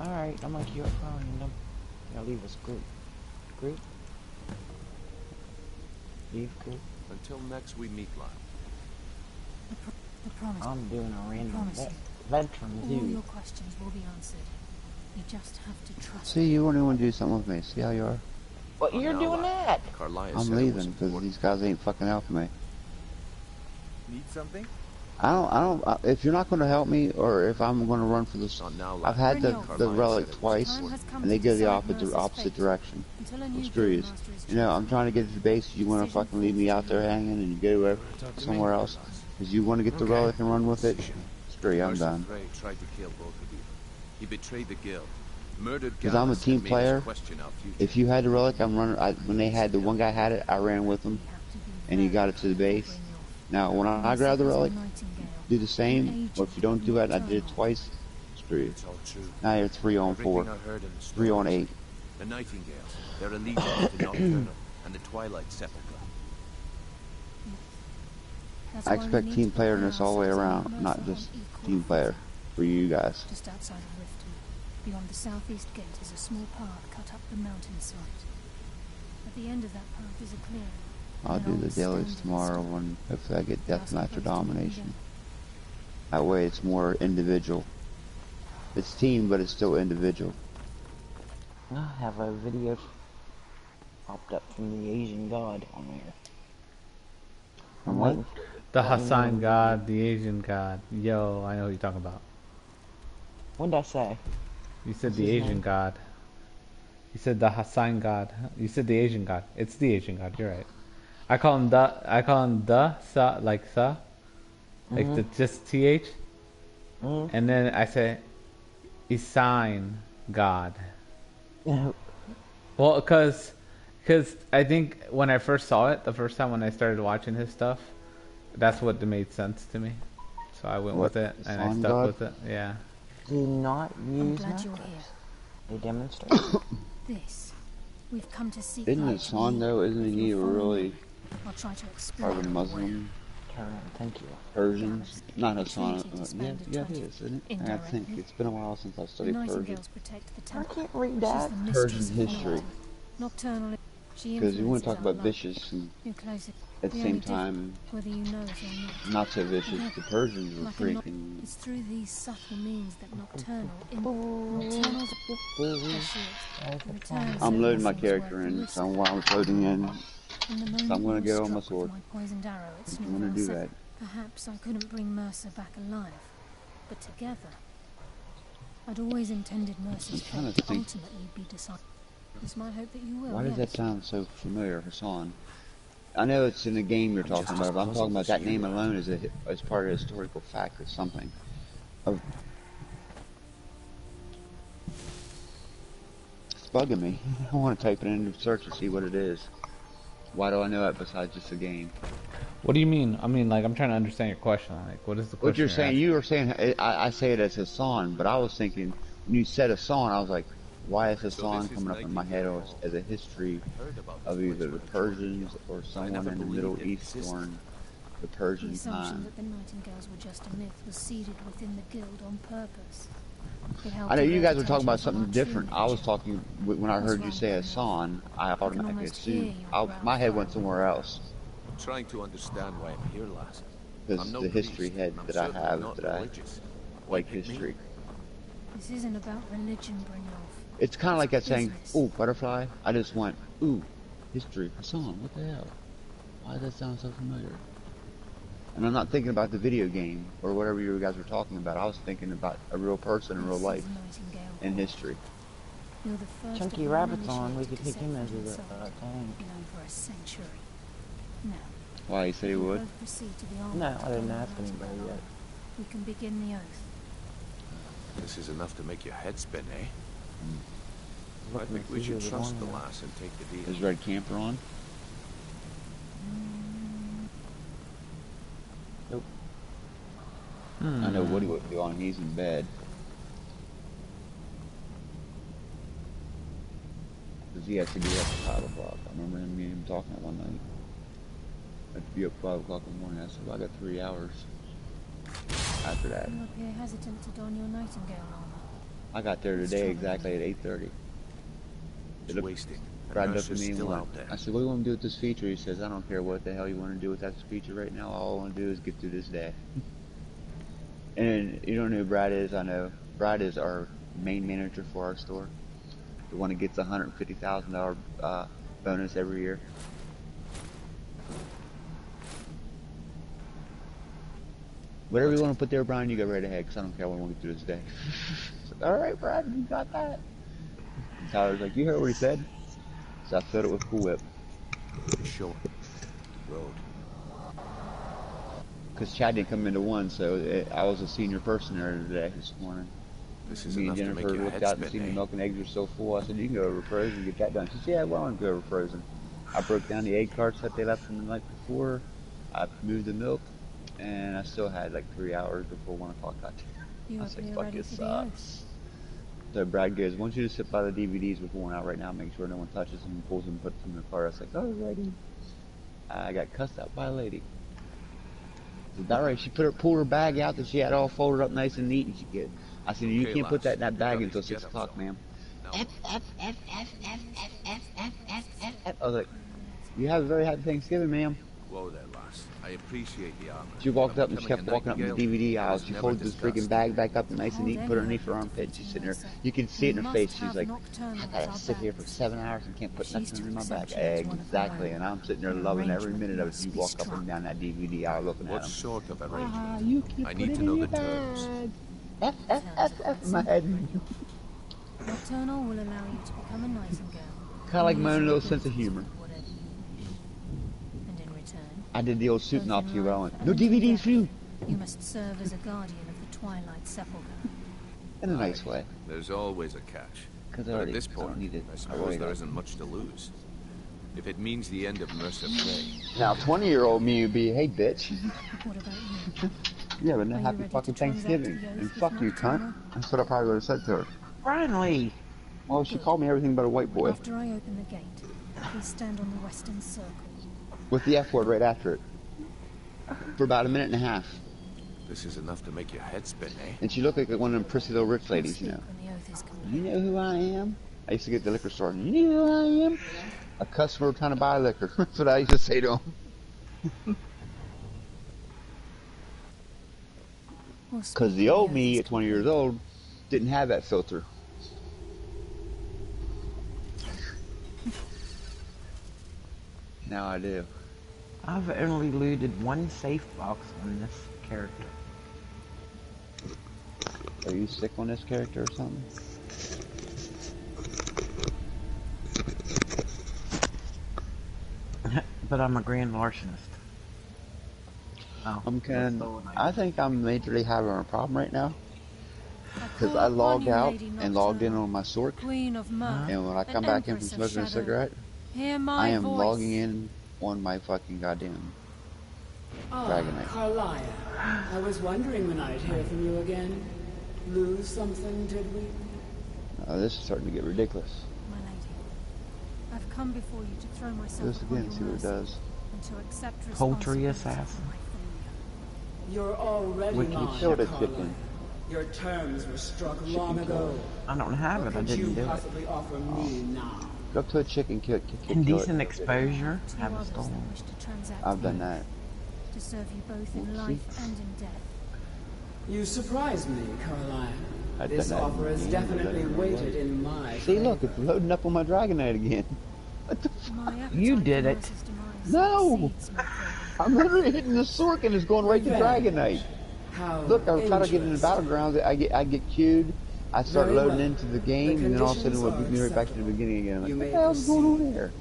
Alright, I'm gonna queue up for a random. I'll leave this group. Group? Leave group? Until next we meet, Lyle. I promise. I'm doing a random Promise you. veteran All zoo. your questions will be answered. You just have to trust See, you won't even do something with me. See how you are? Well, you're now, doing Lyle. that! Carlisle I'm said it was leaving because important. these guys ain't fucking helping me. Need something? If you're not going to help me, or if I'm going to run for this, Not now, Lyle. I've had the Carlisle relic said it was twice, Time has come and they to go the decide Mercer's opposite fate. direction. Until a Well, new screw you. guildmaster is You know, I'm chosen. trying to get to the base. You want to Decision fucking leave me out there hanging, and you go somewhere else because you want to get the relic and run with it. Screw you, I'm Mercer done. Gray tried to kill both of you. He betrayed the guild, murdered 'Cause I'm a Gallus, team and made us player. question our future. If you had the relic, I'm running. When they had the one guy had it, I ran with him, You have to be and he very got it to the careful base. when you're Now, when I Mercer grab the was a relic, nightingale, do the same. an Or if you don't do it, and I did it agent, twice. Screw you. It's all true. Now you're 3 on 4, Everything I heard in the 3 on stories. 8. The Nightingales, their allegiance to Nocturnal, and the Twilight Sepulchre. That's I why we expect need team to prepare playerness all the way ourselves to around, meet not Mercer just on equal team player footing. for you guys. Just outside of Riften, beyond the southeast gate, is a small path cut up the mountainside. At the end of that path is a clearing. I'll an do old the dailies stone tomorrow stone. when hopefully I get They are Deathmatch or supposed to be Domination. condemned. That way it's more individual. It's team, but it's still individual. I have a video popped up from the Asian god on there. From what? The Hassan god, the Asian god. Yo, I know what you're talking about. What did I say? You said What's the his Asian name? god. You said the Hassan god. You said the Asian god. It's the Asian god. You're right. I call him the sa like sa, like the just th, and then I say Isan god. Well, because I think when I first saw it, the first time when I started watching his stuff, that's what made sense to me. So I went What? with it The and I Sun stuck God? with it. Yeah. Do not I'm use glad you're knives. here. They demonstrate. This. We've come to seek Isn't light. Hassan though? Isn't If he you'll follow really me, I'll try to explain part of the our way. Muslim Karen, thank you. Persians? Not The Hassan. treaty Yeah, disbanded yeah, it 20 is, isn't it? I indirectly. think it's been a while since I The studied Persian. Nightingales protect the I temple. can't read She's that. the mistress Persian of history. light. Nocturnal. She Because you want to influences talk our about life. vicious and You're closer. at the The same only difference, time whether you know it or not. not so vicious. The Persians were Like a freaking. It's through these subtle means that Nocturnal's I'm loading my character in, so while I'm loading in, so I'm going to go on my sword. My poisoned arrow, it's I'm going to do that. Perhaps I couldn't bring Mercer back alive, but together, I'd always intended Mercer's trying fate to to think. ultimately be decided. It's my hope that you will. Why does yes. that sound so familiar, Hassan? I know it's in the game you're talking about, but I'm talking about that name alone as part of a historical fact or something. Of it's bugging me. I want to type it into search and see what it is. Why do I know it besides just a game? What do you mean? I mean, like, I'm trying to understand your question. Like, what is the question? What you're saying, you were saying, I say it as Hassan, but I was thinking, when you said Hassan, I was like, why is Hassan coming up in my head as a history of either the Persians or someone in the Middle East during the The Persian assumption time? that the Nightingales were just a myth was seeded within the guild on purpose. It helped I know you divert guys were talking about attention from something our true different. I was nature. talking, when I heard you say Hassan, I automatically almost hear assumed, your my head growl went somewhere else. I'm trying to understand why I'm here, lass. Because I'm no the history priest, head and I'm that I certainly have, not that I religious. Why like pick me? history. This isn't about religion, Brynjolf. It's kind of like that saying, business. ooh, butterfly. I just went, ooh, history, Hassan, what the hell? Why does that sound so familiar? And I'm not thinking about the video game or whatever you guys were talking about. I was thinking about a real person in real This life is Nightingale in Hall. history. You're the first Chunky of Rabbit's one on. We initiate could to take him set as foot a inside tank. in over a century. Now, Why, he said he we would? both proceed to the armory No, to I didn't follow ask Nightingale anybody yet. Hall. We can begin the oath. This is enough to make your head spin, eh? I Looking think to we see should who's trust on the there. lass and take the deal. Is Red Camper on? Nope. I know Woody wouldn't be on. He's in bed. Because he has to be up at 5 o'clock. I remember me and him talking one night. I had to be up 5 o'clock in the morning. I said, well, I got 3 hours after that. You appear hesitant to don your Nightingale armor. I got there today exactly at 8:30. It's wasting. And Brad looked at Mercer's me and still went, out there. I said, what do you want to do with this feature? He says, I don't care what the hell you want to do with that feature right now. All I want to do is get through this day. And you don't know who Brad is? I know. Brad is our main manager for our store. The one that gets a $150,000 bonus every year. Whatever you want to put there, Brian, you go right ahead, because I don't care what I want to get through this day. All right, Brad, you got that. And Tyler's like, you heard what he said? So I filled it with Cool Whip. Sure. Road. Because Chad didn't come into one, so I was a senior person there today, this morning. This is Me and enough to make Jennifer your looked head out and spin, seen the eh? milk and eggs were so full. I said, you can go over frozen and get that done. She said, yeah, well, I want to go over frozen. I broke down the egg carts that they left from the night before. I moved the milk, and I still had like 3 hours before 1 o'clock got there. You I was appear like, fuck, ready it for the oath. sucks. So Brad goes, I want you to sit by the DVDs with one out right now, make sure no one touches them and pulls them and puts them in the car. I was like, alrighty. I got cussed out by a lady. I said, alright, she pulled her bag out that she had all folded up nice and neat, and she get. I said, you Okay, can't put that in lass, that bag you until gotta 6 get o'clock, up, ma'am. Now, I was like, you have a very happy Thanksgiving, ma'am. whoa there, lass. I appreciate the armor. She walked but up and she becoming kept a walking up the Nightingale DVD aisle. was She never folded this freaking discussed. bag back up nice and neat and put it underneath her Hold armpit. She's sitting there. Mercer. You can see it in her We face. must She's have like, Nocturnal I as gotta our sit here for balance. 7 hours and can't put She's nothing to in my accept back. you as one of her Exactly. own. And I'm sitting there An loving every arrangement minute of it. must You be walk up struck. and down that DVD aisle looking at What them. sort of arrangement? You keep I put need it to in know your the terms. bag. F in my head. Nocturnal will allow you to become a Nightingale. Kind of like my own Using little the sense of abilities humor. of whatever you wish. And in return, I did the old suit both and off in to you, but I life went, no and in DVDs death, for you. you must serve as a guardian of the Twilight Sepulchre. In a nice way. There's always a catch. Because But at this I point, don't need it. I suppose there isn't much to lose. If it means the end of Mercer Frey. Now, 20-year-old me would be, hey, bitch. What about you? Yeah, but now Are you happy ready fucking to transact Thanksgiving. the oath And with fuck you, cunt. Nocturnal? That's what I probably would have said to her. Finally! Well, she Good. called me everything but a white boy. After I open the gate, please stand on the western circle. With the F word right after it. For about a minute and a half. This is enough to make your head spin, eh? And she looked like one of them prissy little rich ladies, you Speak know. when the oath is complete. You know who I am? I used to get at the liquor store. You know who I am? A customer trying to buy liquor. That's what I used to say to him. Because the old me at 20 years old didn't have that filter. Now I do. I've only looted one safe box on this character. Are you sick on this character or something? But I'm a grand larcenist. Oh, I think I'm majorly having a problem right now. Because I logged out and logged in on my Sork. Queen of Mirth, And when I come back in from smoking a cigarette, hear my I am voice. logging in on my fucking goddamn Dragonite. Carlia. I was wondering when I'd hear from you again. Lose something, did we? This is starting to get ridiculous. My lady, I've come before you to throw myself Do this upon again, your see what it mercy does. and to accept Poultry responsibility assassin. for my failure. You're already Wiki mine, killed it, Carlia. chicken. Your terms were struck long ago. I don't have What it, I could didn't you do it. possibly offer me now? Go up to a chicken, kill it. Indecent exposure, Two have a others that stolen. wish to transact I've done the that. oath, to serve you both in Oopsie. life and in death. You surprise me, Caroline. I've This done that offer is in the game, definitely but I don't know weighted why. in my See, look, favor. it's loading up on my Dragonite again. What the f- My appetite You did for it. Mercer's demise No! exceeds my craving. I'm literally hitting the Sork and it's going right to Dragonite. How Look, I was trying to get in the interesting. battlegrounds. I get queued. I start Very loading well. into the game, The and then all of a sudden conditions it'll beat me right back to the are beginning again. I'm like, You what may the hell's going on proceed. here?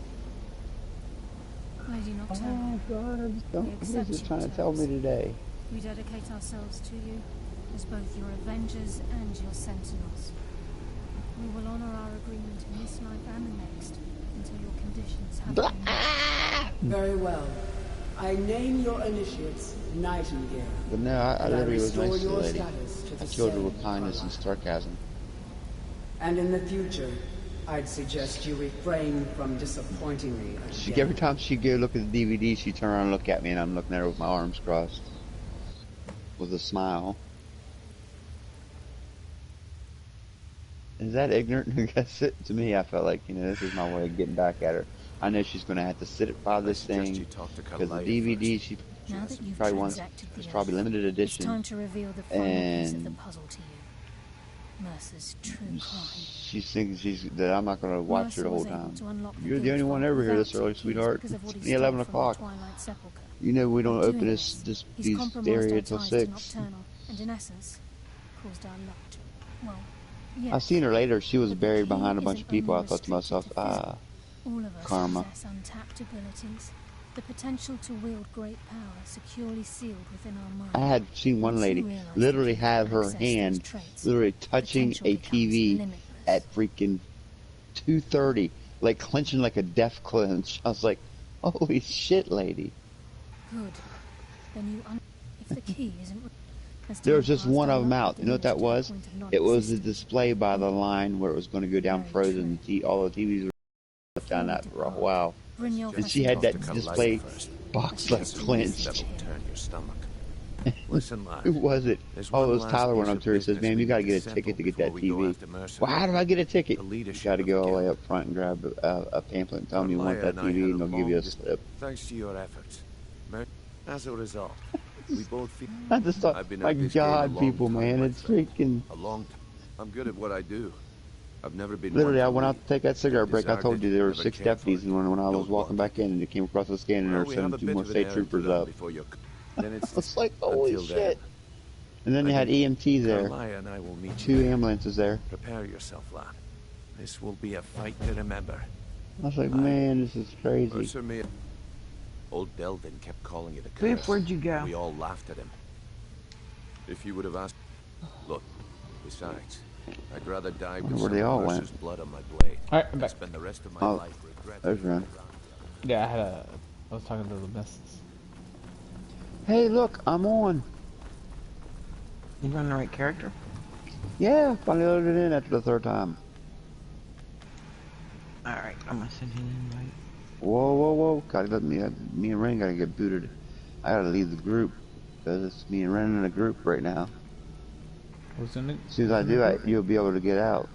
Lady Nocturnal, Oh God, I just don't. We What is accept it your trying to tell me terms. today? we dedicate ourselves to you as both your avengers and your sentinels. We will honor our agreement in this life and the next until your conditions have been met. Very well. I name your initiates Nightingale. But no, I and literally was restore nice to the your lady. status to the I killed her same, with kindness and Carlisle. sarcasm. And in the future, I'd suggest you refrain from disappointing me again. Every time she go look at the DVD, she turn around and look at me, and I'm looking at her with my arms crossed, with a smile. Is that ignorant? I guess it to me. I felt like this is my way of getting back at her. I know she's going to have to sit by this suggest thing you talk to because the Carlisle DVD first. she Now that you've probably wants transacted the it's oath, probably limited it's edition. time to reveal the final piece of the And puzzle to you. Mercer's true crime. She thinks that I'm not going to watch her the whole Mercer was able time. to unlock You're the guild only one vault ever here without this early, keys sweetheart. because of what It's he stole 11 from the o'clock. Twilight Sepulchre. You know we don't By open doing this he's these compromised area our until ties to 6. Nocturnal, and in essence, caused our luck to... Well, yes. I seen her later. She was But the buried key behind a bunch isn't of people. I only thought to myself, restricted to all of us karma. possess untapped abilities. The potential to wield great power securely sealed within our minds. I had seen one Once you lady realize literally that you have can her access hand those traits, literally the touching potential a becomes TV limitless. at freaking 2:30, like clenching like a death clench. I was like, holy shit, lady. Good. Then if the key isn't... as There was time just passed, one our of them luck out. You know what that diminished to was? a point of It was the non-existence. display by the line where it was going to go down Very frozen. true. All the TVs were down that for a while. Brynjolf And has she had to that talk to display first. box like clenched. That'll turn your stomach. Listen, lad. Who was it? There's Oh, one it was last Tyler piece when I'm of sure. He says, business "Man, we you got to need get a settle ticket to get before that we go TV." after Mercer. Well, how do I get a ticket? The You leadership got to of go the all the way guild. up front and grab a pamphlet and tell them you want Carlisle that and I TV, had and they'll give you a slip. Thanks to your efforts. As a result, we both feel... I just thought, I've been my at this game a God, long people, time, man, my it's friend. freaking. A long time. I'm good at what I do. I've never been Literally, one I to went out lead. to take that cigarette break. I told you there were Never 6 cared for deputies, it. and when I was Don't walking want back in, and they came across the scan, and there Well, were we have a 72 bit more of an state errand to troopers run up. before you... Then it's It's like, holy until then, shit. And then they I had think EMTs there, Carlisle and I will meet 2 you. ambulances there. Prepare yourself, lad. This will be a fight to remember. I was like, man, this is crazy. Mercer may have... Old Delvin kept calling it a Biff, curse. where'd you go? We all laughed at him. If you would have asked... Look, besides, I'd rather die Wonder with where some they of all Mercer's went. blood on my blade. Alright, I'm And back. spend the rest of my Oh, life regretting there's being Ren. around Yeah, I was talking to the missus. Hey, look, I'm on. You run the right character? Yeah, finally loaded in after the third time. Alright, I'm gonna send you an invite. Whoa, whoa, whoa. Gotta let me and Ren gotta get booted. I gotta leave the group. Because it's me and Ren in a group right now. Who's in it? As soon as I do, you'll be able to get out.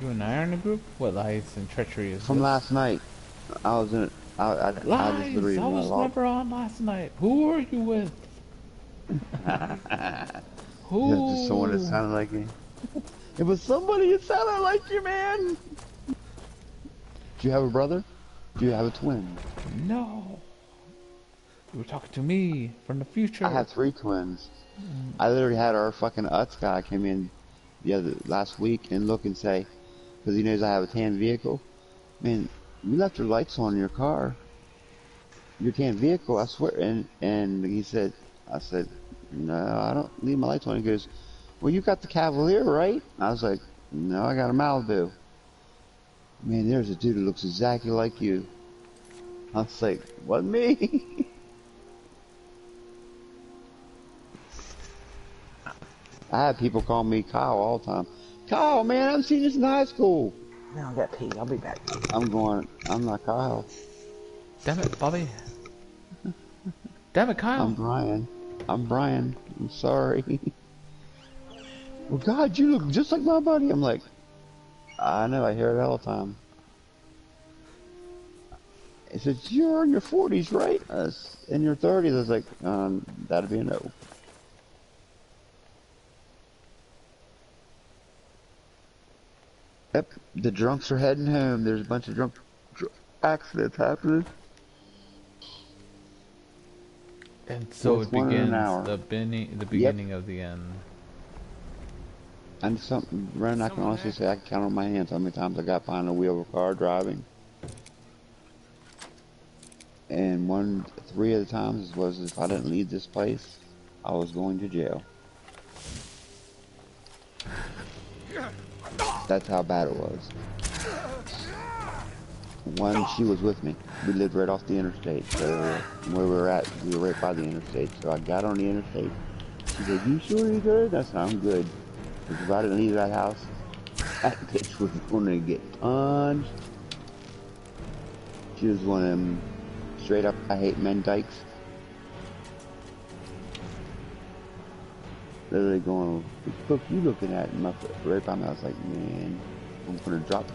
You and I are in a group? What lies and treachery is From this? last night, I was in it. I just Lies! literally I was logged. never on last night. Who are you with? That's just someone that Who? sounded like me. It was somebody that sounded like you, man. Do you have a brother? Do you have a twin? No. You were talking to me from the future. I have 3 twins. I literally had our fucking Utz guy come in last week and look and say, because he knows I have a tan vehicle, man, you left your lights on in your car. Your tan vehicle, I swear. And he said, I said, no, I don't leave my lights on. He goes, well, you got the Cavalier, right? I was like, no, I got a Malibu. Man, there's a dude who looks exactly like you. I was like, what, me? I have people call me Kyle all the time. Kyle, man, I haven't seen this in high school. Now I got pee. I'll be back. I'm not Kyle. Damn it, Bobby. Damn it, Kyle. I'm Brian. I'm sorry. Well, God, you look just like my buddy. I'm like, I know, I hear it all the time. He says, you're in your 40s, right? In your 30s. I was like, that'd be a no. Yep, the drunks are heading home. There's a bunch of drunk accidents happening. And so it begins the beginning Yep. of the end. And something, Ren, I can honestly say I can count on my hands how many times I got behind the wheel of a car driving. And 3 of the times was if I didn't leave this place, I was going to jail. That's how bad it was. One, she was with me. We lived right off the interstate, so where we were at, we were right by the interstate. So I got on the interstate. She said, you sure you're good? I said, I'm good. Because if I didn't leave that house, that bitch was going to get punched. She was one of them straight up, I hate men dykes. Literally going, what the fuck you looking at? Right by me, I was like, man, I'm gonna drop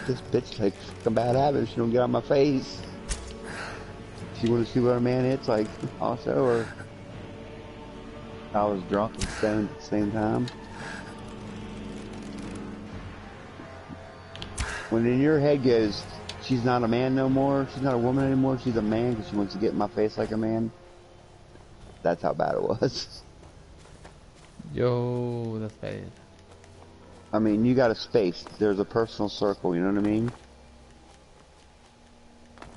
this bitch like some bad habit if she don't get out my face. She wanna see what a man hits like also, or I was drunk and stoned at the same time. When in your head goes, she's not a man no more, she's not a woman anymore, she's a man because she wants to get in my face like a man. That's how bad it was. Yo, that's bad. I mean, you got a space. There's a personal circle, you know what I mean?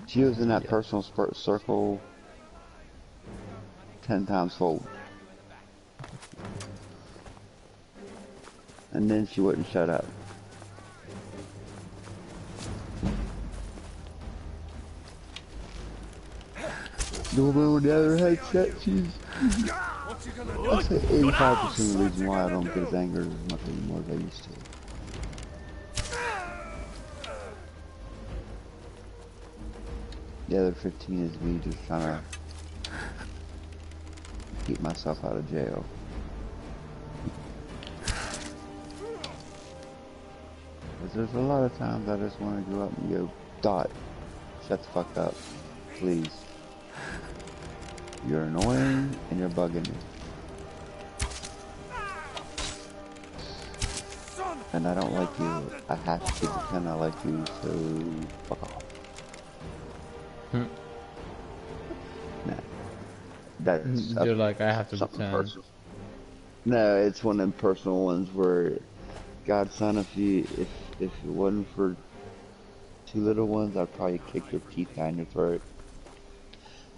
She was in that personal circle 10 times fold. And then she wouldn't shut up. The woman with the other headset, she's... I'd say 85% of the reason why I don't get as angry as much anymore as I used to. The other 15 is me just trying to keep myself out of jail. Because there's a lot of times I just want to go up and go, Dot, shut the fuck up, please. You're annoying and you're bugging me. And I don't like you. I have to pretend I like you, so fuck off. Nah. That's You're like, I have to something pretend. personal. No, it's one of them personal ones where, God, son, if it wasn't for 2 little ones, I'd probably kick your teeth down your throat.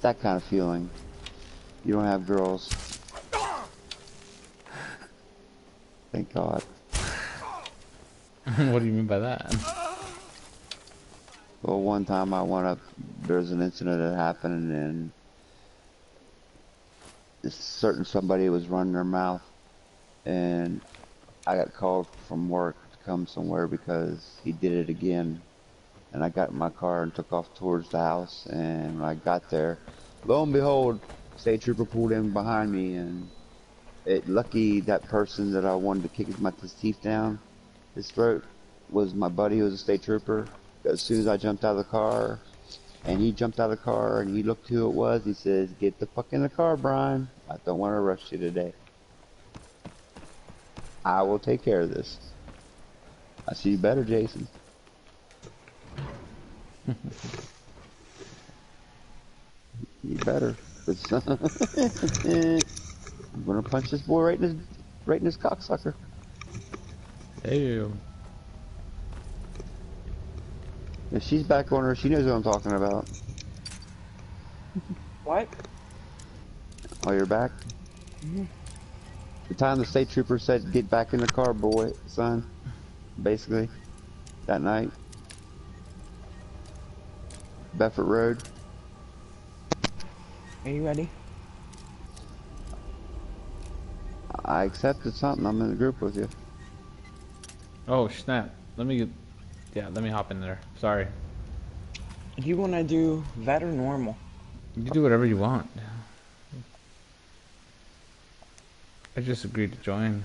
That kind of feeling. You don't have girls. Thank God. What do you mean by that? Well, one time I went up, there's an incident that happened, and this certain somebody was running their mouth, and I got called from work to come somewhere because he did it again. And I got in my car and took off towards the house, and when I got there, lo and behold, state trooper pulled in behind me, and lucky that person that I wanted to kick his teeth down his throat was my buddy who was a state trooper. As soon as I jumped out of the car, and he jumped out of the car, and he looked who it was, he says, "Get the fuck in the car, Brian. I don't want to arrest you today. I will take care of this. I see you better, Jason." You better. I'm gonna punch this boy right in his cocksucker. Damn. If she's back on her, she knows what I'm talking about. What? Oh, you're back? Mm-hmm. The time the state trooper said, "Get back in the car, boy, son," basically, that night. Bedford Road. Are you ready? I accepted something. I'm in the group with you. Oh snap! Let me hop in there. Sorry. Do you want to do vet or normal? You can do whatever you want. I just agreed to join.